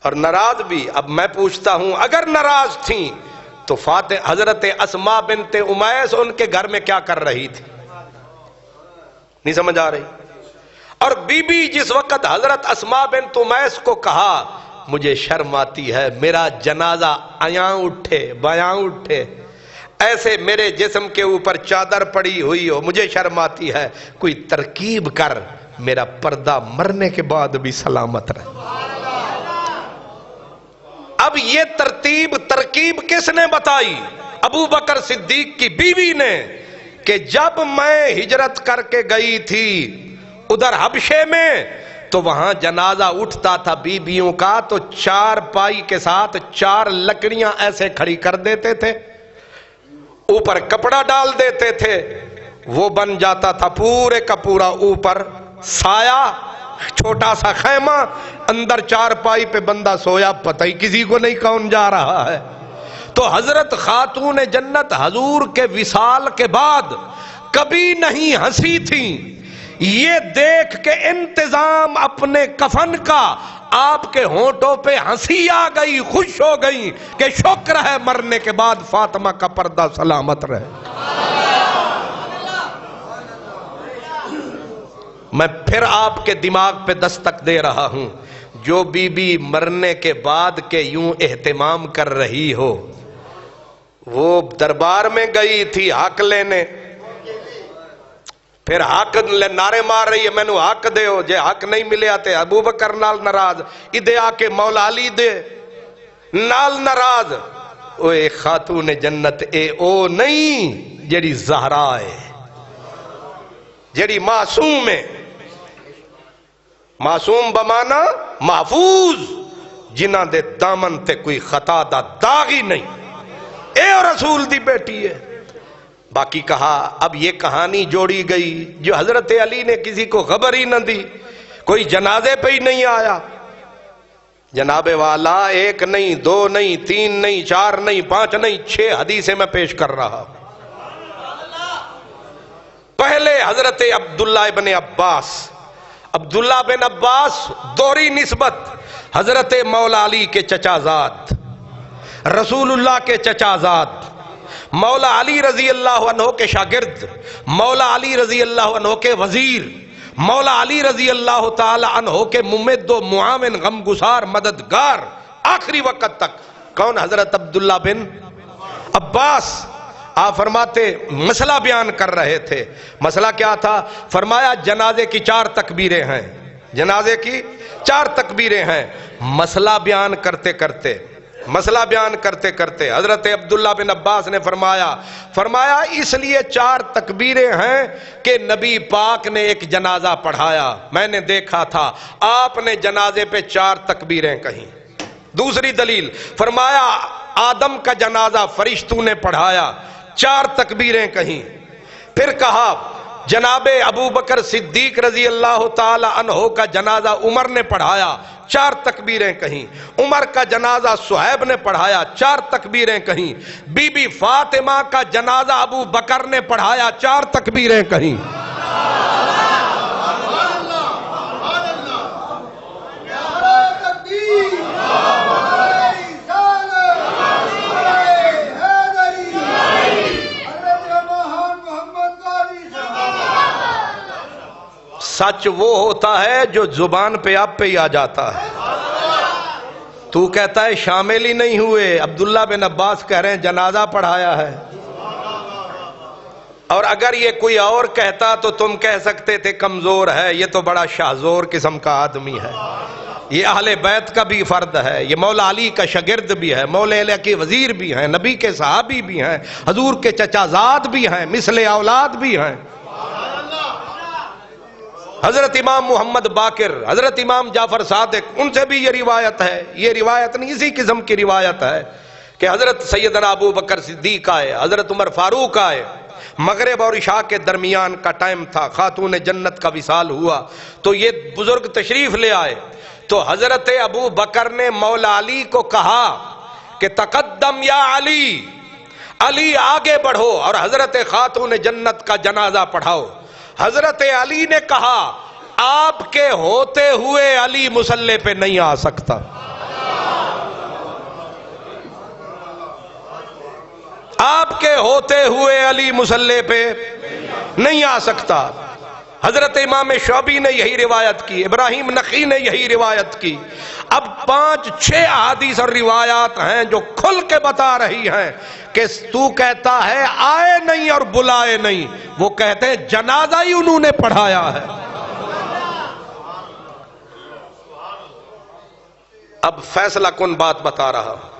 اور ناراض بھی، اب میں پوچھتا ہوں اگر ناراض تھیں تو حضرت اسماء بنت امیس ان کے گھر میں کیا کر رہی تھی؟ نہیں سمجھ آ رہی؟ اور بی بی جس وقت حضرت اسماء بنت امیس کو کہا مجھے شرم آتی ہے، میرا جنازہ ایاں اٹھے بیاں اٹھے، ایسے میرے جسم کے اوپر چادر پڑی ہوئی ہو، مجھے شرم آتی ہے، کوئی ترکیب کر میرا پردہ مرنے کے بعد بھی سلامت رہے۔ اب یہ ترکیب کس نے بتائی؟ ابو بکر صدیق کی بیوی نے، کہ جب میں ہجرت کر کے گئی تھی ادھر حبشے میں تو وہاں جنازہ اٹھتا تھا بیویوں کا تو 4 پائی کے ساتھ 4 لکڑیاں ایسے کھڑی کر دیتے تھے، اوپر کپڑا ڈال دیتے تھے، وہ بن جاتا تھا پورے کا پورا اوپر سایہ، چھوٹا سا خیمہ، اندر 4 پائی پہ بندہ سویا، پتہ ہی کسی کو نہیں کون جا رہا ہے۔ تو حضرت خاتون جنت حضور کے وصال کے بعد کبھی نہیں ہنسی تھیں، یہ دیکھ کے انتظام اپنے کفن کا آپ کے ہونٹوں پہ ہنسی آ گئی، خوش ہو گئی کہ شکر ہے مرنے کے بعد فاطمہ کا پردہ سلامت رہے۔ میں پھر آپ کے دماغ پہ دستک دے رہا ہوں، جو بی بی مرنے کے بعد کے یوں اہتمام کر رہی ہو، وہ دربار میں گئی تھی حق لینے، پھر حق نعرے مار رہی ہے میں نو حق دے ہو، جے حق نہیں ملے آتے ابو بکر نال ناراض، ادھے آ کے مولا علی دے نال ناراض۔ او اے خاتون جنت اے او نہیں جڑی زہرا ہے، جڑی معصوم ہے، معصوم بمانا محفوظ، جنہ دے دامن تے کوئی خطا دا داغ ہی نہیں، اے اور رسول دی بیٹی ہے۔ باقی کہا اب یہ کہانی جوڑی گئی جو حضرت علی نے کسی کو خبر ہی نہ دی، کوئی جنازے پہ ہی نہیں آیا۔ جناب والا 1 نہیں 2 نہیں 3 نہیں 4 نہیں 5 نہیں 6 حدیثیں میں پیش کر رہا۔ پہلے حضرت عبداللہ بن عباس دوری نسبت، حضرت مولا علی کے چچا زاد، رسول اللہ کے چچا زاد، مولا علی رضی اللہ عنہ کے شاگرد، مولا علی رضی اللہ عنہ کے وزیر، مولا علی رضی اللہ تعالی عنہ کے ممد و معاون غمگسار مددگار آخری وقت تک۔ کون؟ حضرت عبداللہ بن عباس۔ آپ فرماتے مسئلہ بیان کر رہے تھے، مسئلہ کیا تھا؟ فرمایا جنازے کی 4 تکبیریں ہیں، جنازے کی 4 تکبیریں ہیں۔ مسئلہ بیان کرتے کرتے حضرت عبداللہ بن عباس نے فرمایا اس لیے 4 تکبیریں ہیں کہ نبی پاک نے ایک جنازہ پڑھایا، میں نے دیکھا تھا آپ نے جنازے پہ 4 تکبیریں کہیں۔ دوسری دلیل فرمایا آدم کا جنازہ فرشتوں نے پڑھایا، 4 تکبیریں کہیں۔ پھر کہا جناب ابو بکر صدیق رضی اللہ تعالی عنہ کا جنازہ عمر نے پڑھایا، 4 تکبیریں کہیں۔ عمر کا جنازہ صہیب نے پڑھایا، 4 تکبیریں کہیں۔ بی بی فاطمہ کا جنازہ ابو بکر نے پڑھایا، 4 تکبیریں کہیں۔ سچ وہ ہوتا ہے جو زبان پہ آپ پہ ہی آ جاتا ہے۔ تو کہتا ہے شامل ہی نہیں ہوئے، عبداللہ بن عباس کہہ رہے ہیں جنازہ پڑھایا ہے، اور اگر یہ کوئی اور کہتا تو تم کہہ سکتے تھے کمزور ہے، یہ تو بڑا شاہزور قسم کا آدمی ہے، یہ اہل بیت کا بھی فرد ہے، یہ مولا علی کا شاگرد بھی ہے، مولا علی کے وزیر بھی ہیں، نبی کے صحابی بھی ہیں، حضور کے چچا زاد بھی ہیں، مثل اولاد بھی ہیں۔ حضرت امام محمد باقر، حضرت امام جعفر صادق، ان سے بھی یہ روایت ہے، یہ روایت نہیں اسی قسم کی روایت ہے کہ حضرت سیدنا ابو بکر صدیق آئے، حضرت عمر فاروق آئے، مغرب اور عشاء کے درمیان کا ٹائم تھا، خاتون جنت کا وصال ہوا تو یہ بزرگ تشریف لے آئے، تو حضرت ابو بکر نے مولا علی کو کہا کہ تقدم یا علی، علی آگے بڑھو اور حضرت خاتون جنت کا جنازہ پڑھاؤ۔ حضرت علی نے کہا آپ کے ہوتے ہوئے علی مصلی پہ نہیں آ سکتا۔ آپ کے ہوتے ہوئے علی مصلی پہ نہیں آ سکتا۔ حضرت امام شعبی نے یہی روایت کی، ابراہیم نخعی نے یہی روایت کی۔ اب 5-6 احادیث اور روایات ہیں جو کھل کے بتا رہی ہیں کہ تو کہتا ہے آئے نہیں اور بلائے نہیں، وہ کہتے ہیں جنازہ ہی انہوں نے پڑھایا ہے۔ اب فیصلہ کن بات بتا رہا ہوں،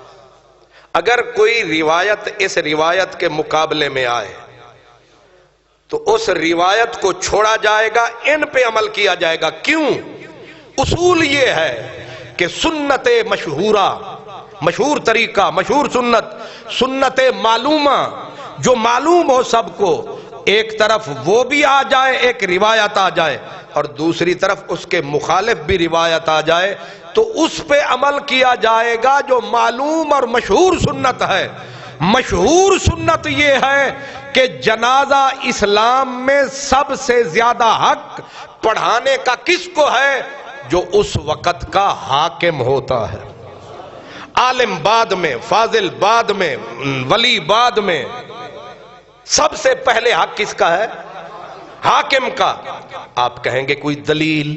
اگر کوئی روایت اس روایت کے مقابلے میں آئے تو اس روایت کو چھوڑا جائے گا، ان پہ عمل کیا جائے گا۔ کیوں؟ اصول یہ ہے کہ سنت مشہورہ، مشہور طریقہ، مشہور سنت، سنت معلومہ جو معلوم ہو سب کو، ایک طرف وہ بھی آ جائے، ایک روایت آ جائے، اور دوسری طرف اس کے مخالف بھی روایت آ جائے، تو اس پہ عمل کیا جائے گا جو معلوم اور مشہور سنت ہے۔ مشہور سنت یہ ہے کہ جنازہ اسلام میں سب سے زیادہ حق پڑھانے کا کس کو ہے؟ جو اس وقت کا حاکم ہوتا ہے۔ عالم بعد میں، فاضل بعد میں، ولی بعد میں، سب سے پہلے حق کس کا ہے؟ حاکم کا۔ آپ کہیں گے کوئی دلیل؟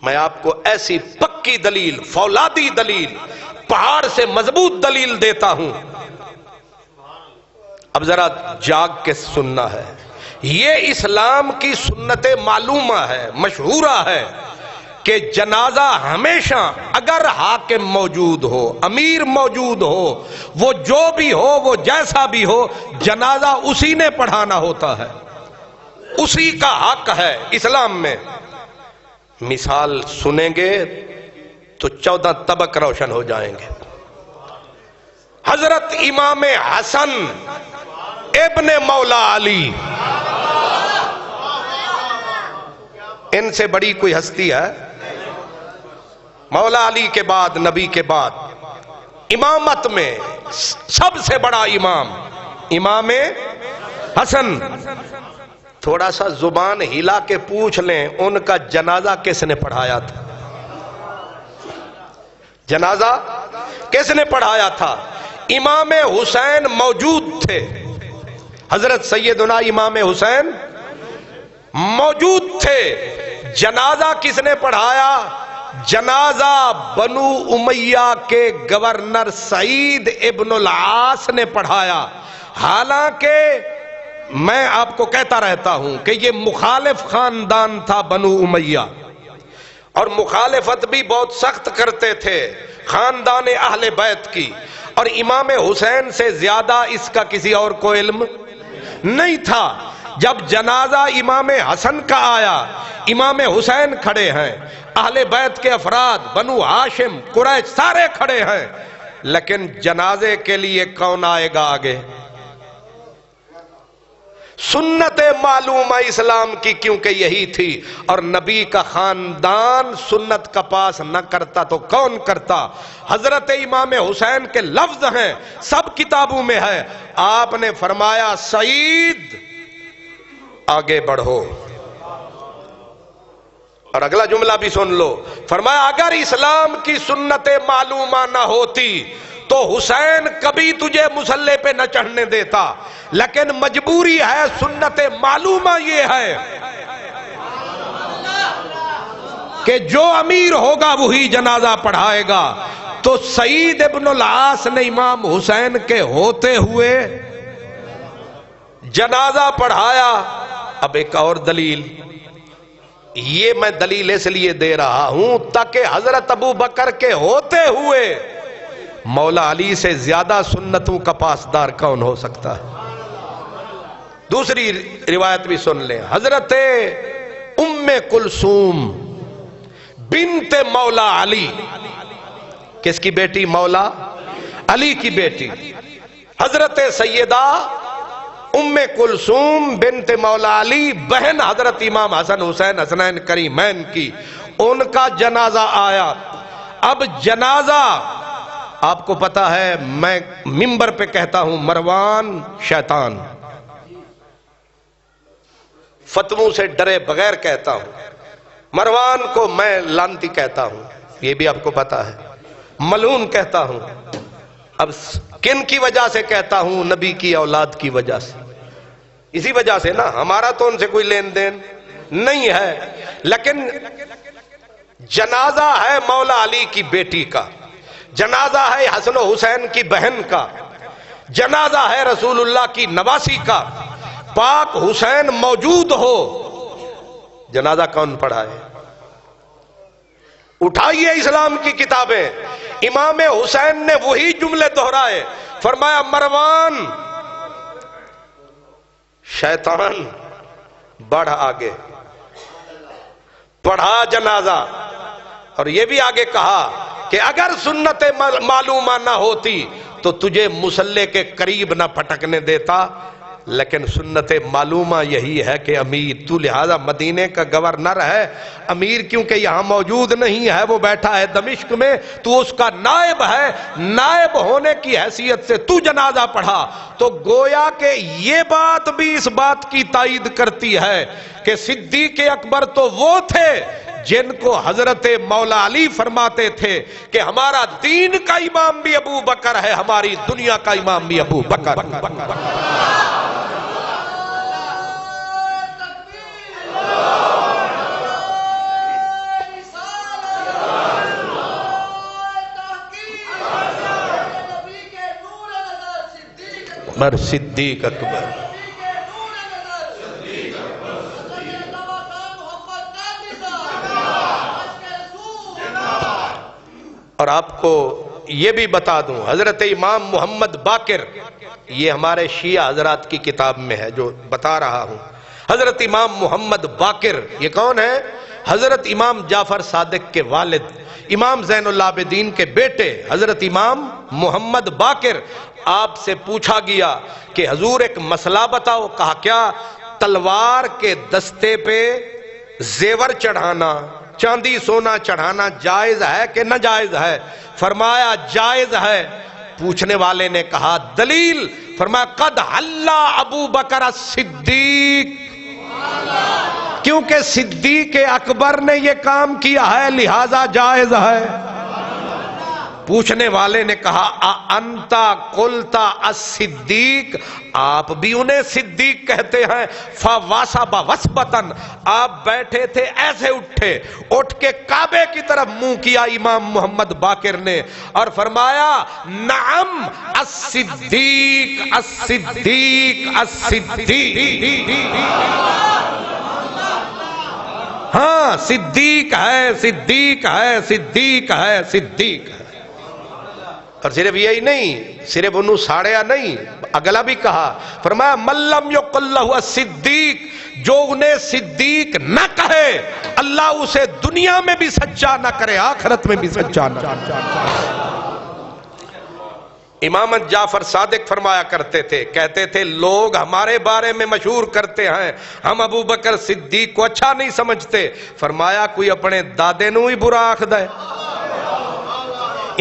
میں آپ کو ایسی پکی دلیل، فولادی دلیل، پہاڑ سے مضبوط دلیل دیتا ہوں، اب ذرا جاگ کے سننا ہے۔ یہ اسلام کی سنت معلومہ ہے، مشہورہ ہے کہ جنازہ ہمیشہ اگر حاکم موجود ہو، امیر موجود ہو، وہ جو بھی ہو، وہ جیسا بھی ہو، جنازہ اسی نے پڑھانا ہوتا ہے، اسی کا حق ہے اسلام میں۔ مثال سنیں گے تو 14 طبق روشن ہو جائیں گے۔ حضرت امام حسن ابن مولا علی، ان سے بڑی کوئی ہستی ہے؟ مولا علی کے بعد، نبی کے بعد امامت میں سب سے بڑا امام امام حسن۔ تھوڑا سا زبان ہلا کے پوچھ لیں، ان کا جنازہ کس نے پڑھایا تھا؟ جنازہ کس نے پڑھایا تھا؟ امام حسین موجود تھے، حضرت سیدنا امام حسین موجود تھے۔ جنازہ کس نے پڑھایا؟ جنازہ بنو امیہ کے گورنر سعید ابن العاص نے پڑھایا۔ حالانکہ میں آپ کو کہتا رہتا ہوں کہ یہ مخالف خاندان تھا بنو امیہ، اور مخالفت بھی بہت سخت کرتے تھے خاندان اہل بیت کی، اور امام حسین سے زیادہ اس کا کسی اور کو علم نہیں تھا۔ جب جنازہ امام حسن کا آیا، امام حسین کھڑے ہیں، اہل بیت کے افراد، بنو ہاشم، قریش سارے کھڑے ہیں، لیکن جنازے کے لیے کون آئے گا آگے؟ سنت معلومہ اسلام کی کیونکہ یہی تھی، اور نبی کا خاندان سنت کا پاس نہ کرتا تو کون کرتا؟ حضرت امام حسین کے لفظ ہیں، سب کتابوں میں ہے، آپ نے فرمایا سعید آگے بڑھو، اور اگلا جملہ بھی سن لو، فرمایا اگر اسلام کی سنت معلومہ نہ ہوتی تو حسین کبھی تجھے مصلی پہ نہ چڑھنے دیتا، لیکن مجبوری ہے، سنت معلومہ یہ ہے کہ جو امیر ہوگا وہی جنازہ پڑھائے گا۔ تو سعید ابن العاص نے امام حسین کے ہوتے ہوئے جنازہ پڑھایا۔ اب ایک اور دلیل، یہ میں دلیل اس لیے دے رہا ہوں تاکہ حضرت ابو بکر کے ہوتے ہوئے مولا علی سے زیادہ سنتوں کا پاسدار کون ہو سکتا ہے؟ دوسری روایت بھی سن لیں، حضرت ام کلثوم بنت مولا علی، کس کی بیٹی؟ مولا علی کی بیٹی، حضرت سیدہ ام کلثوم بنت مولا علی، بہن حضرت امام حسن حسین حسنین کریمین کی، ان کا جنازہ آیا۔ اب جنازہ آپ کو پتا ہے، میں منبر پہ کہتا ہوں مروان شیطان، فتووں سے ڈرے بغیر کہتا ہوں، مروان کو میں لعنتی کہتا ہوں، یہ بھی آپ کو پتا ہے، ملعون کہتا ہوں۔ اب کن کی وجہ سے کہتا ہوں؟ نبی کی اولاد کی وجہ سے، اسی وجہ سے نا، ہمارا تو ان سے کوئی لین دین نہیں ہے، لیکن جنازہ ہے مولا علی کی بیٹی کا، جنازہ ہے حسن و حسین کی بہن کا، جنازہ ہے رسول اللہ کی نواسی کا، پاک حسین موجود ہو، جنازہ کون پڑھائے؟ اٹھائیے اسلام کی کتابیں، امام حسین نے وہی جملے دہرائے، فرمایا مروان شیطان بڑھ آگے، پڑھا جنازہ، اور یہ بھی آگے کہا کہ اگر سنت معلومہ نہ ہوتی تو تجھے مصلی کے قریب نہ پھٹکنے دیتا، لیکن سنت معلومہ یہی ہے کہ امیر تو لہذا مدینے کا گورنر ہے، امیر کیونکہ یہاں موجود نہیں ہے، وہ بیٹھا ہے دمشق میں، تو اس کا نائب ہے، نائب ہونے کی حیثیت سے تو جنازہ پڑھا۔ تو گویا کہ یہ بات بھی اس بات کی تائید کرتی ہے کہ صدیق اکبر تو وہ تھے جن کو حضرت مولا علی فرماتے تھے کہ ہمارا دین کا امام بھی ابو بکر ہے، ہماری دنیا کا امام بھی ابو بکر۔ عمر صدیق اکبر، اور آپ کو یہ بھی بتا دوں حضرت امام محمد باقر، یہ ہمارے شیعہ حضرات کی کتاب میں ہے جو بتا رہا ہوں، حضرت امام محمد باقر یہ کون ہے؟ حضرت امام جعفر صادق کے والد، امام زین العابدین کے بیٹے حضرت امام محمد باقر۔ آپ سے پوچھا گیا کہ حضور ایک مسئلہ بتاؤ، کہا کیا؟ تلوار کے دستے پہ زیور چڑھانا، چاندی سونا چڑھانا جائز ہے کہ ناجائز ہے؟ فرمایا جائز ہے۔ پوچھنے والے نے کہا دلیل؟ فرمایا قد حلا ابو بکر الصدیق، کیونکہ صدیق اکبر نے یہ کام کیا ہے لہذا جائز ہے۔ پوچھنے والے نے کہا انتا قلتا الصدیق، آپ بھی انہیں صدیق کہتے ہیں؟ فواسب وسبتن، آپ بیٹھے تھے ایسے اٹھے، اٹھ کے کعبے کی طرف منہ کیا امام محمد باقر نے اور فرمایا نعم الصدیق الصدیق الصدیق، ہاں صدیق ہے صدیق ہے صدیق ہے صدیق ہے۔ اور صرف یہی نہیں، صرف انہوں ساڑیا نہیں، اگلا بھی کہا، فرمایا من لم یقل لہ الصدیق، جو انہیں صدیق نہ کہے اللہ اسے دنیا میں بھی سچا نہ کرے، آخرت میں بھی سچا نہ کرے۔ امام جعفر صادق فرمایا کرتے تھے، کہتے تھے لوگ ہمارے بارے میں مشہور کرتے ہیں ہم ابو بکر صدیق کو اچھا نہیں سمجھتے، فرمایا کوئی اپنے دادے نو ہی برا آخد ہے۔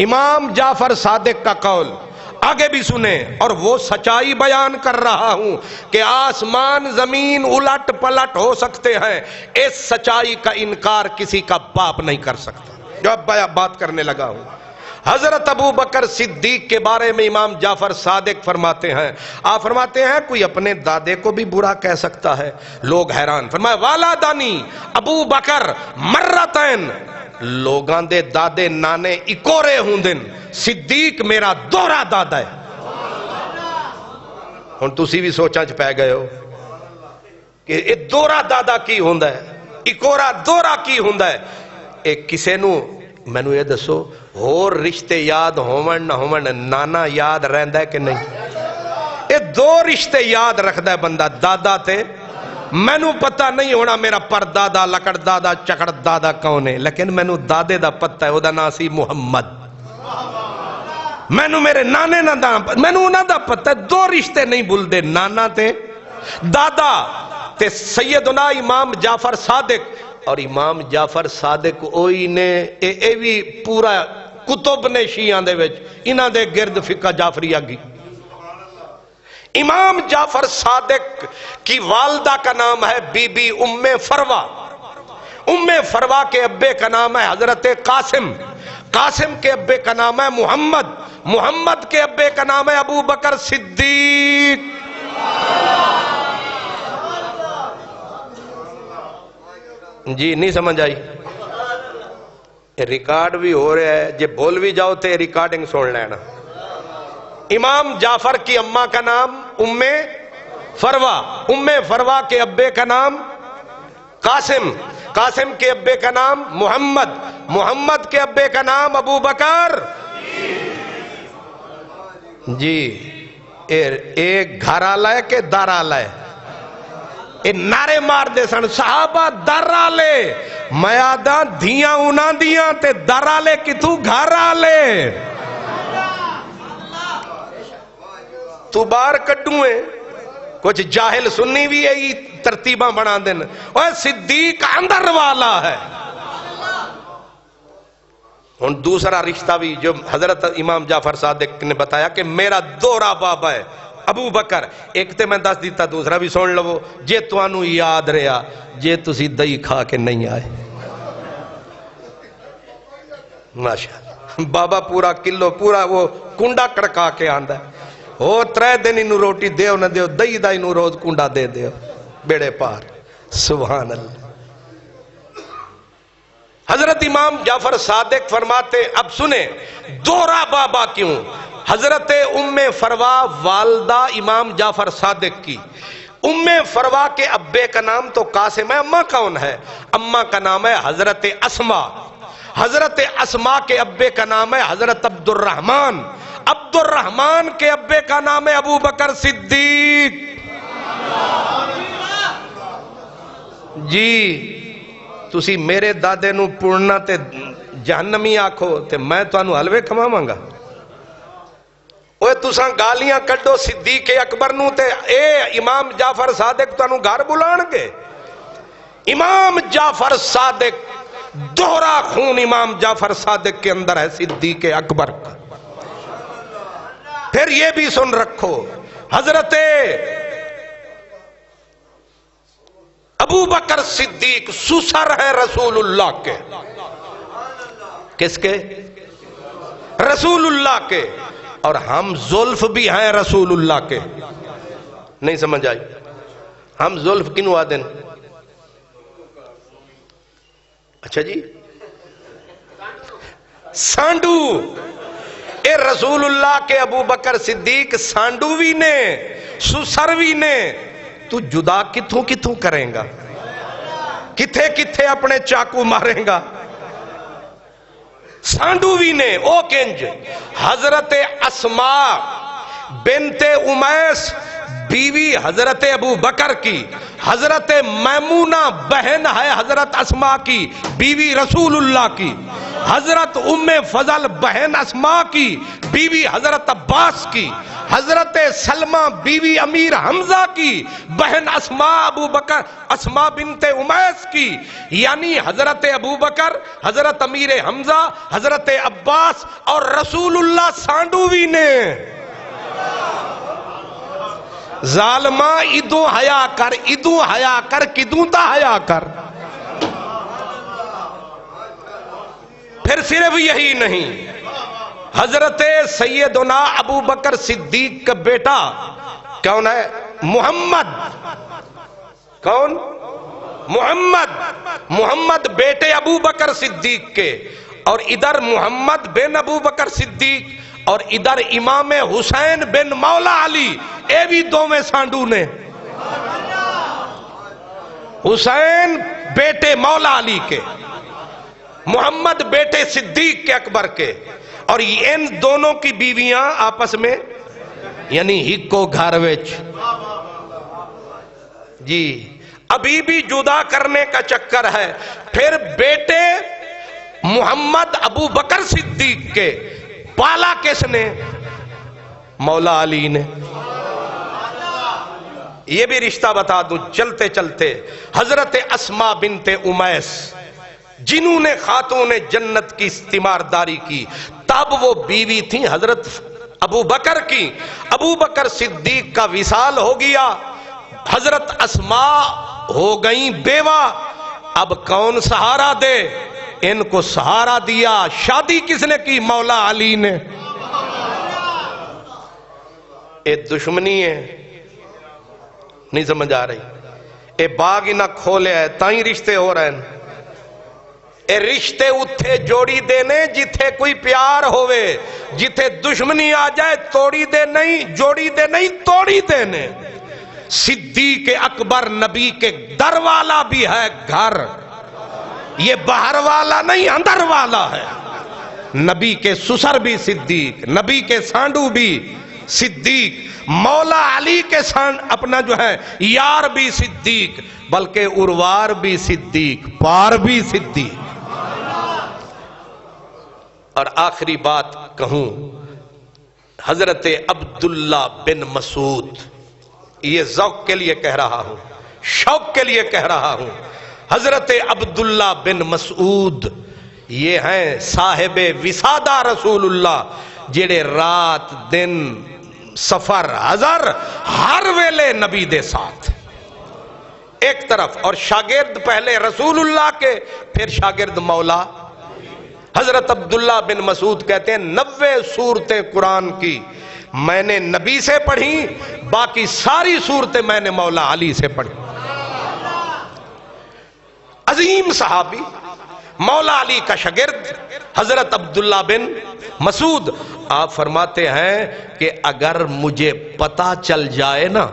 امام جعفر صادق کا قول آگے بھی سنیں، اور وہ سچائی بیان کر رہا ہوں کہ آسمان زمین الٹ پلٹ ہو سکتے ہیں، اس سچائی کا انکار کسی کا باپ نہیں کر سکتا۔ جو اب بات کرنے لگا ہوں، حضرت ابو بکر صدیق کے بارے میں امام جعفر صادق فرماتے ہیں، آپ فرماتے ہیں کوئی اپنے دادے کو بھی برا کہہ سکتا ہے؟ لوگ حیران۔ فرمایا والدانی ابو بکر مرتین، لوگاں دے دادے نانے اکورے ہوں دن، صدیق میرا دورہ دادا ہے۔ ہن تسی بھی سوچاں چ پے گئے ہو کہ اے دورہ دادا کی ہوندا ہے، اکورا دورہ کی ہوندا ہے؟ اے کسے نو مینوں یہ دسو اور رشتے یاد ہون نہ ہون نانا یاد رہندا ہے کہ نہیں؟ اے دو رشتے یاد رکھدا ہے بندہ، دادا تے مینوں پتہ نہیں ہونا میرا پر دادا لکڑ دادا چکڑ دادا کون ہے، لیکن مینوں دادے دا پتہ ہے، او دا نام سی محمد۔ مینوں میرے نانے نہ دا مینوں انہاں دا پتہ ہے، دو رشتے نہیں بھول دے، نانا تے دادا۔ تے سیدنا امام جعفر صادق، اور امام جعفر صادق اوہی نے اے بھی پورا کتب نے شیعہ دے وچ انہاں دے گرد فقہ جعفریہ گی۔ امام جعفر صادق کی والدہ کا نام ہے بی بی ام فروا، ام فروا کے ابے کا نام ہے حضرت قاسم، قاسم کے ابے کا نام ہے محمد، محمد کے ابے کا نام ہے ابو بکر صدیق۔ جی نہیں سمجھ آئی؟ ریکارڈ بھی ہو رہا ہے، جے بول بھی جاؤ تے ریکارڈنگ سن لینا۔ امام جعفر کی اماں کا نام ام فروا، ام فروا کے ابے کا نام قاسم، قاسم کے ابے کا نام محمد، محمد کے ابے کا نام ابو بکر۔ جی ایک گھر آلہ ہے کہ در آلہ ہے؟ اے نعرے مار دے سن صحابہ در آلے، میاداں دھیاں انہاں دیاں تے در آلے کتھوں گھر آلے۔ تو بار کڈوں ہے کچھ جاہل سنی بھی ہے ترتیباں بنا دن، اوہ صدیق اندر والا ہے۔ ان دوسرا رشتہ بھی جو حضرت امام جعفر صادق نے بتایا کہ میرا دوہرا بابا ہے ابو بکر، ایک تے میں دس دیتا، دوسرا بھی سن لو جے توانو یاد رہا جے تسی دہی کھا کے نہیں آئے۔ ماشاءاللہ بابا پورا کلو پورا وہ کنڈا کڑکا کے آندا ہے، او 3 دن انہوں روٹی دیو نہ دیو، دہی دا انہوں روز کنڈا دے دیو، بیڑے پار۔ سبحان اللہ۔ حضرت امام جعفر صادق فرماتے، اب سنیں دوہرا بابا کیوں؟ حضرت ام فروا والدہ امام جعفر صادق کی، ام فروا کے ابے کا نام تو قاسم ہے، اماں کون ہے؟ اماں کا نام ہے حضرت اسما، حضرت اسما کے ابے کا نام ہے حضرت عبد الرحمن، عبد الرحمن کے ابے کا نام ہے ابو بکر صدیق۔ جی تسی میرے دادے نو پڑھنا تے جہنمی آکھو تے میں تو انو حلوے کھواواں گا۔ اوہ تساں گالیاں کڈو صدیق اکبر نو تے اے امام جعفر صادق تو انو گھر بلان گے؟ امام جعفر صادق دوہرا خون امام جعفر صادق کے اندر ہے صدیق اکبر کا۔ پھر یہ بھی سن رکھو حضرت ابو بکر صدیق سسر ہے رسول اللہ کے۔ کس کے؟ رسول اللہ کے۔ اور ہم زلف بھی ہیں رسول اللہ کے۔ نہیں سمجھ آئی؟ ہم زلف کنو آدن؟ اچھا جی سانڈو، اے رسول اللہ کے ابو بکر صدیق سانڈو بھی نے سسر بھی نے، تو جدا کتھوں کتھوں کریں گا؟ کتھے کتھے اپنے چاقو ماریں گا؟ سانڈو بھی نے او کنج حضرت اسما بنت امیس بیوی حضرت ابو بکر کی، حضرت میمونہ بہن ہے حضرت اسما کی بیوی رسول اللہ کی، حضرت ام فضل بہن اسما کی بیوی حضرت عباس کی، حضرت سلمہ بیوی امیر حمزہ کی بہن اسما ابو بکر اسما بنت امیس کی، یعنی حضرت ابو بکر، حضرت امیر حمزہ، حضرت عباس اور رسول اللہ سانڈوی نے۔ ظالمہ ادو حیا کر، ادو حیا کر، کدوں تا حیا کر۔ پھر صرف یہی نہیں، حضرت سیدنا ابو بکر صدیق کا بیٹا کون ہے؟ محمد۔ کون؟ محمد۔ محمد بیٹے ابو بکر صدیق کے، اور ادھر محمد بن ابو بکر صدیق، اور ادھر امام حسین بن مولا علی، اے بھی دو میں سانڈو نے۔ حسین بیٹے مولا علی کے، محمد بیٹے صدیق کے اکبر کے، اور ان دونوں کی بیویاں آپس میں یعنی ہکو گھر وچ۔ جی ابھی بھی جدا کرنے کا چکر ہے۔ پھر بیٹے محمد ابو بکر صدیق کے پالا کس نے؟ مولا علی نے۔ یہ بھی رشتہ بتا دوں چلتے چلتے، حضرت اسما بنت امیس جنہوں نے خاتون جنت کی استعمارداری کی، تب وہ بیوی تھی حضرت ابو بکر کی۔ ابو بکر صدیق کا وصال ہو گیا، حضرت اسما ہو گئیں بیوہ، اب کون سہارا دے؟ ان کو سہارا دیا. شادی کس نے کی؟ مولا علی نے. اے دشمنی ہے، نہیں سمجھ آ رہی. اے باغ ہی نہ کھولے ہے تائیں رشتے ہو رہے ہیں. اے رشتے اتھے جوڑی دینے جتھے کوئی پیار ہوئے، جتھے دشمنی آ جائے توڑی دے نہیں، جوڑی دے نہیں، توڑی دینے. صدیق اکبر نبی کے در والا بھی ہے گھر، یہ باہر والا نہیں اندر والا ہے. نبی کے سسر بھی صدیق، نبی کے سانڈو بھی صدیق، مولا علی کے اپنا جو ہے یار بھی صدیق، بلکہ اروار بھی صدیق، پار بھی صدیق. اور آخری بات کہوں، حضرت عبداللہ بن مسعود، یہ ذوق کے لیے کہہ رہا ہوں، شوق کے لیے کہہ رہا ہوں. حضرت عبداللہ بن مسعود یہ ہیں صاحب وسادہ رسول اللہ، جڑے رات دن سفر حضر ہر ویلے نبی دے ساتھ ایک طرف، اور شاگرد پہلے رسول اللہ کے، پھر شاگرد مولا. حضرت عبداللہ بن مسعود کہتے ہیں 90 سورتیں قرآن کی میں نے نبی سے پڑھی، باقی ساری سورتیں میں نے مولا علی سے پڑھی. عظیم صحابی، مولا علی کا شاگرد حضرت عبداللہ بن مسعود. آپ فرماتے ہیں کہ اگر مجھے پتا چل جائے نا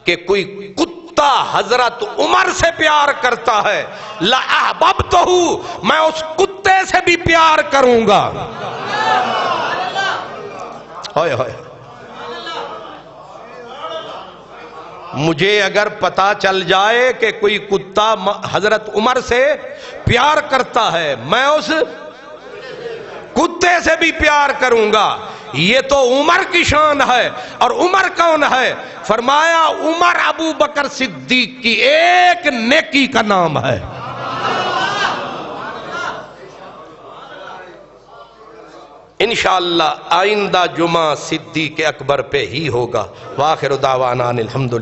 کہ کوئی کتا حضرت عمر سے پیار کرتا ہے، لَأَحْبَبْتُهُ، میں اس کتے سے بھی پیار کروں گا. ہوئے ہوئے، مجھے اگر پتا چل جائے کہ کوئی کتا حضرت عمر سے پیار کرتا ہے، میں اس کتے سے بھی پیار کروں گا. یہ تو عمر کی شان ہے. اور عمر کون ہے؟ فرمایا عمر ابو بکر صدیق کی ایک نیکی کا نام ہے. انشاءاللہ آئندہ جمعہ صدیق اکبر پہ ہی ہوگا. وآخر دعوانا الحمدللہ.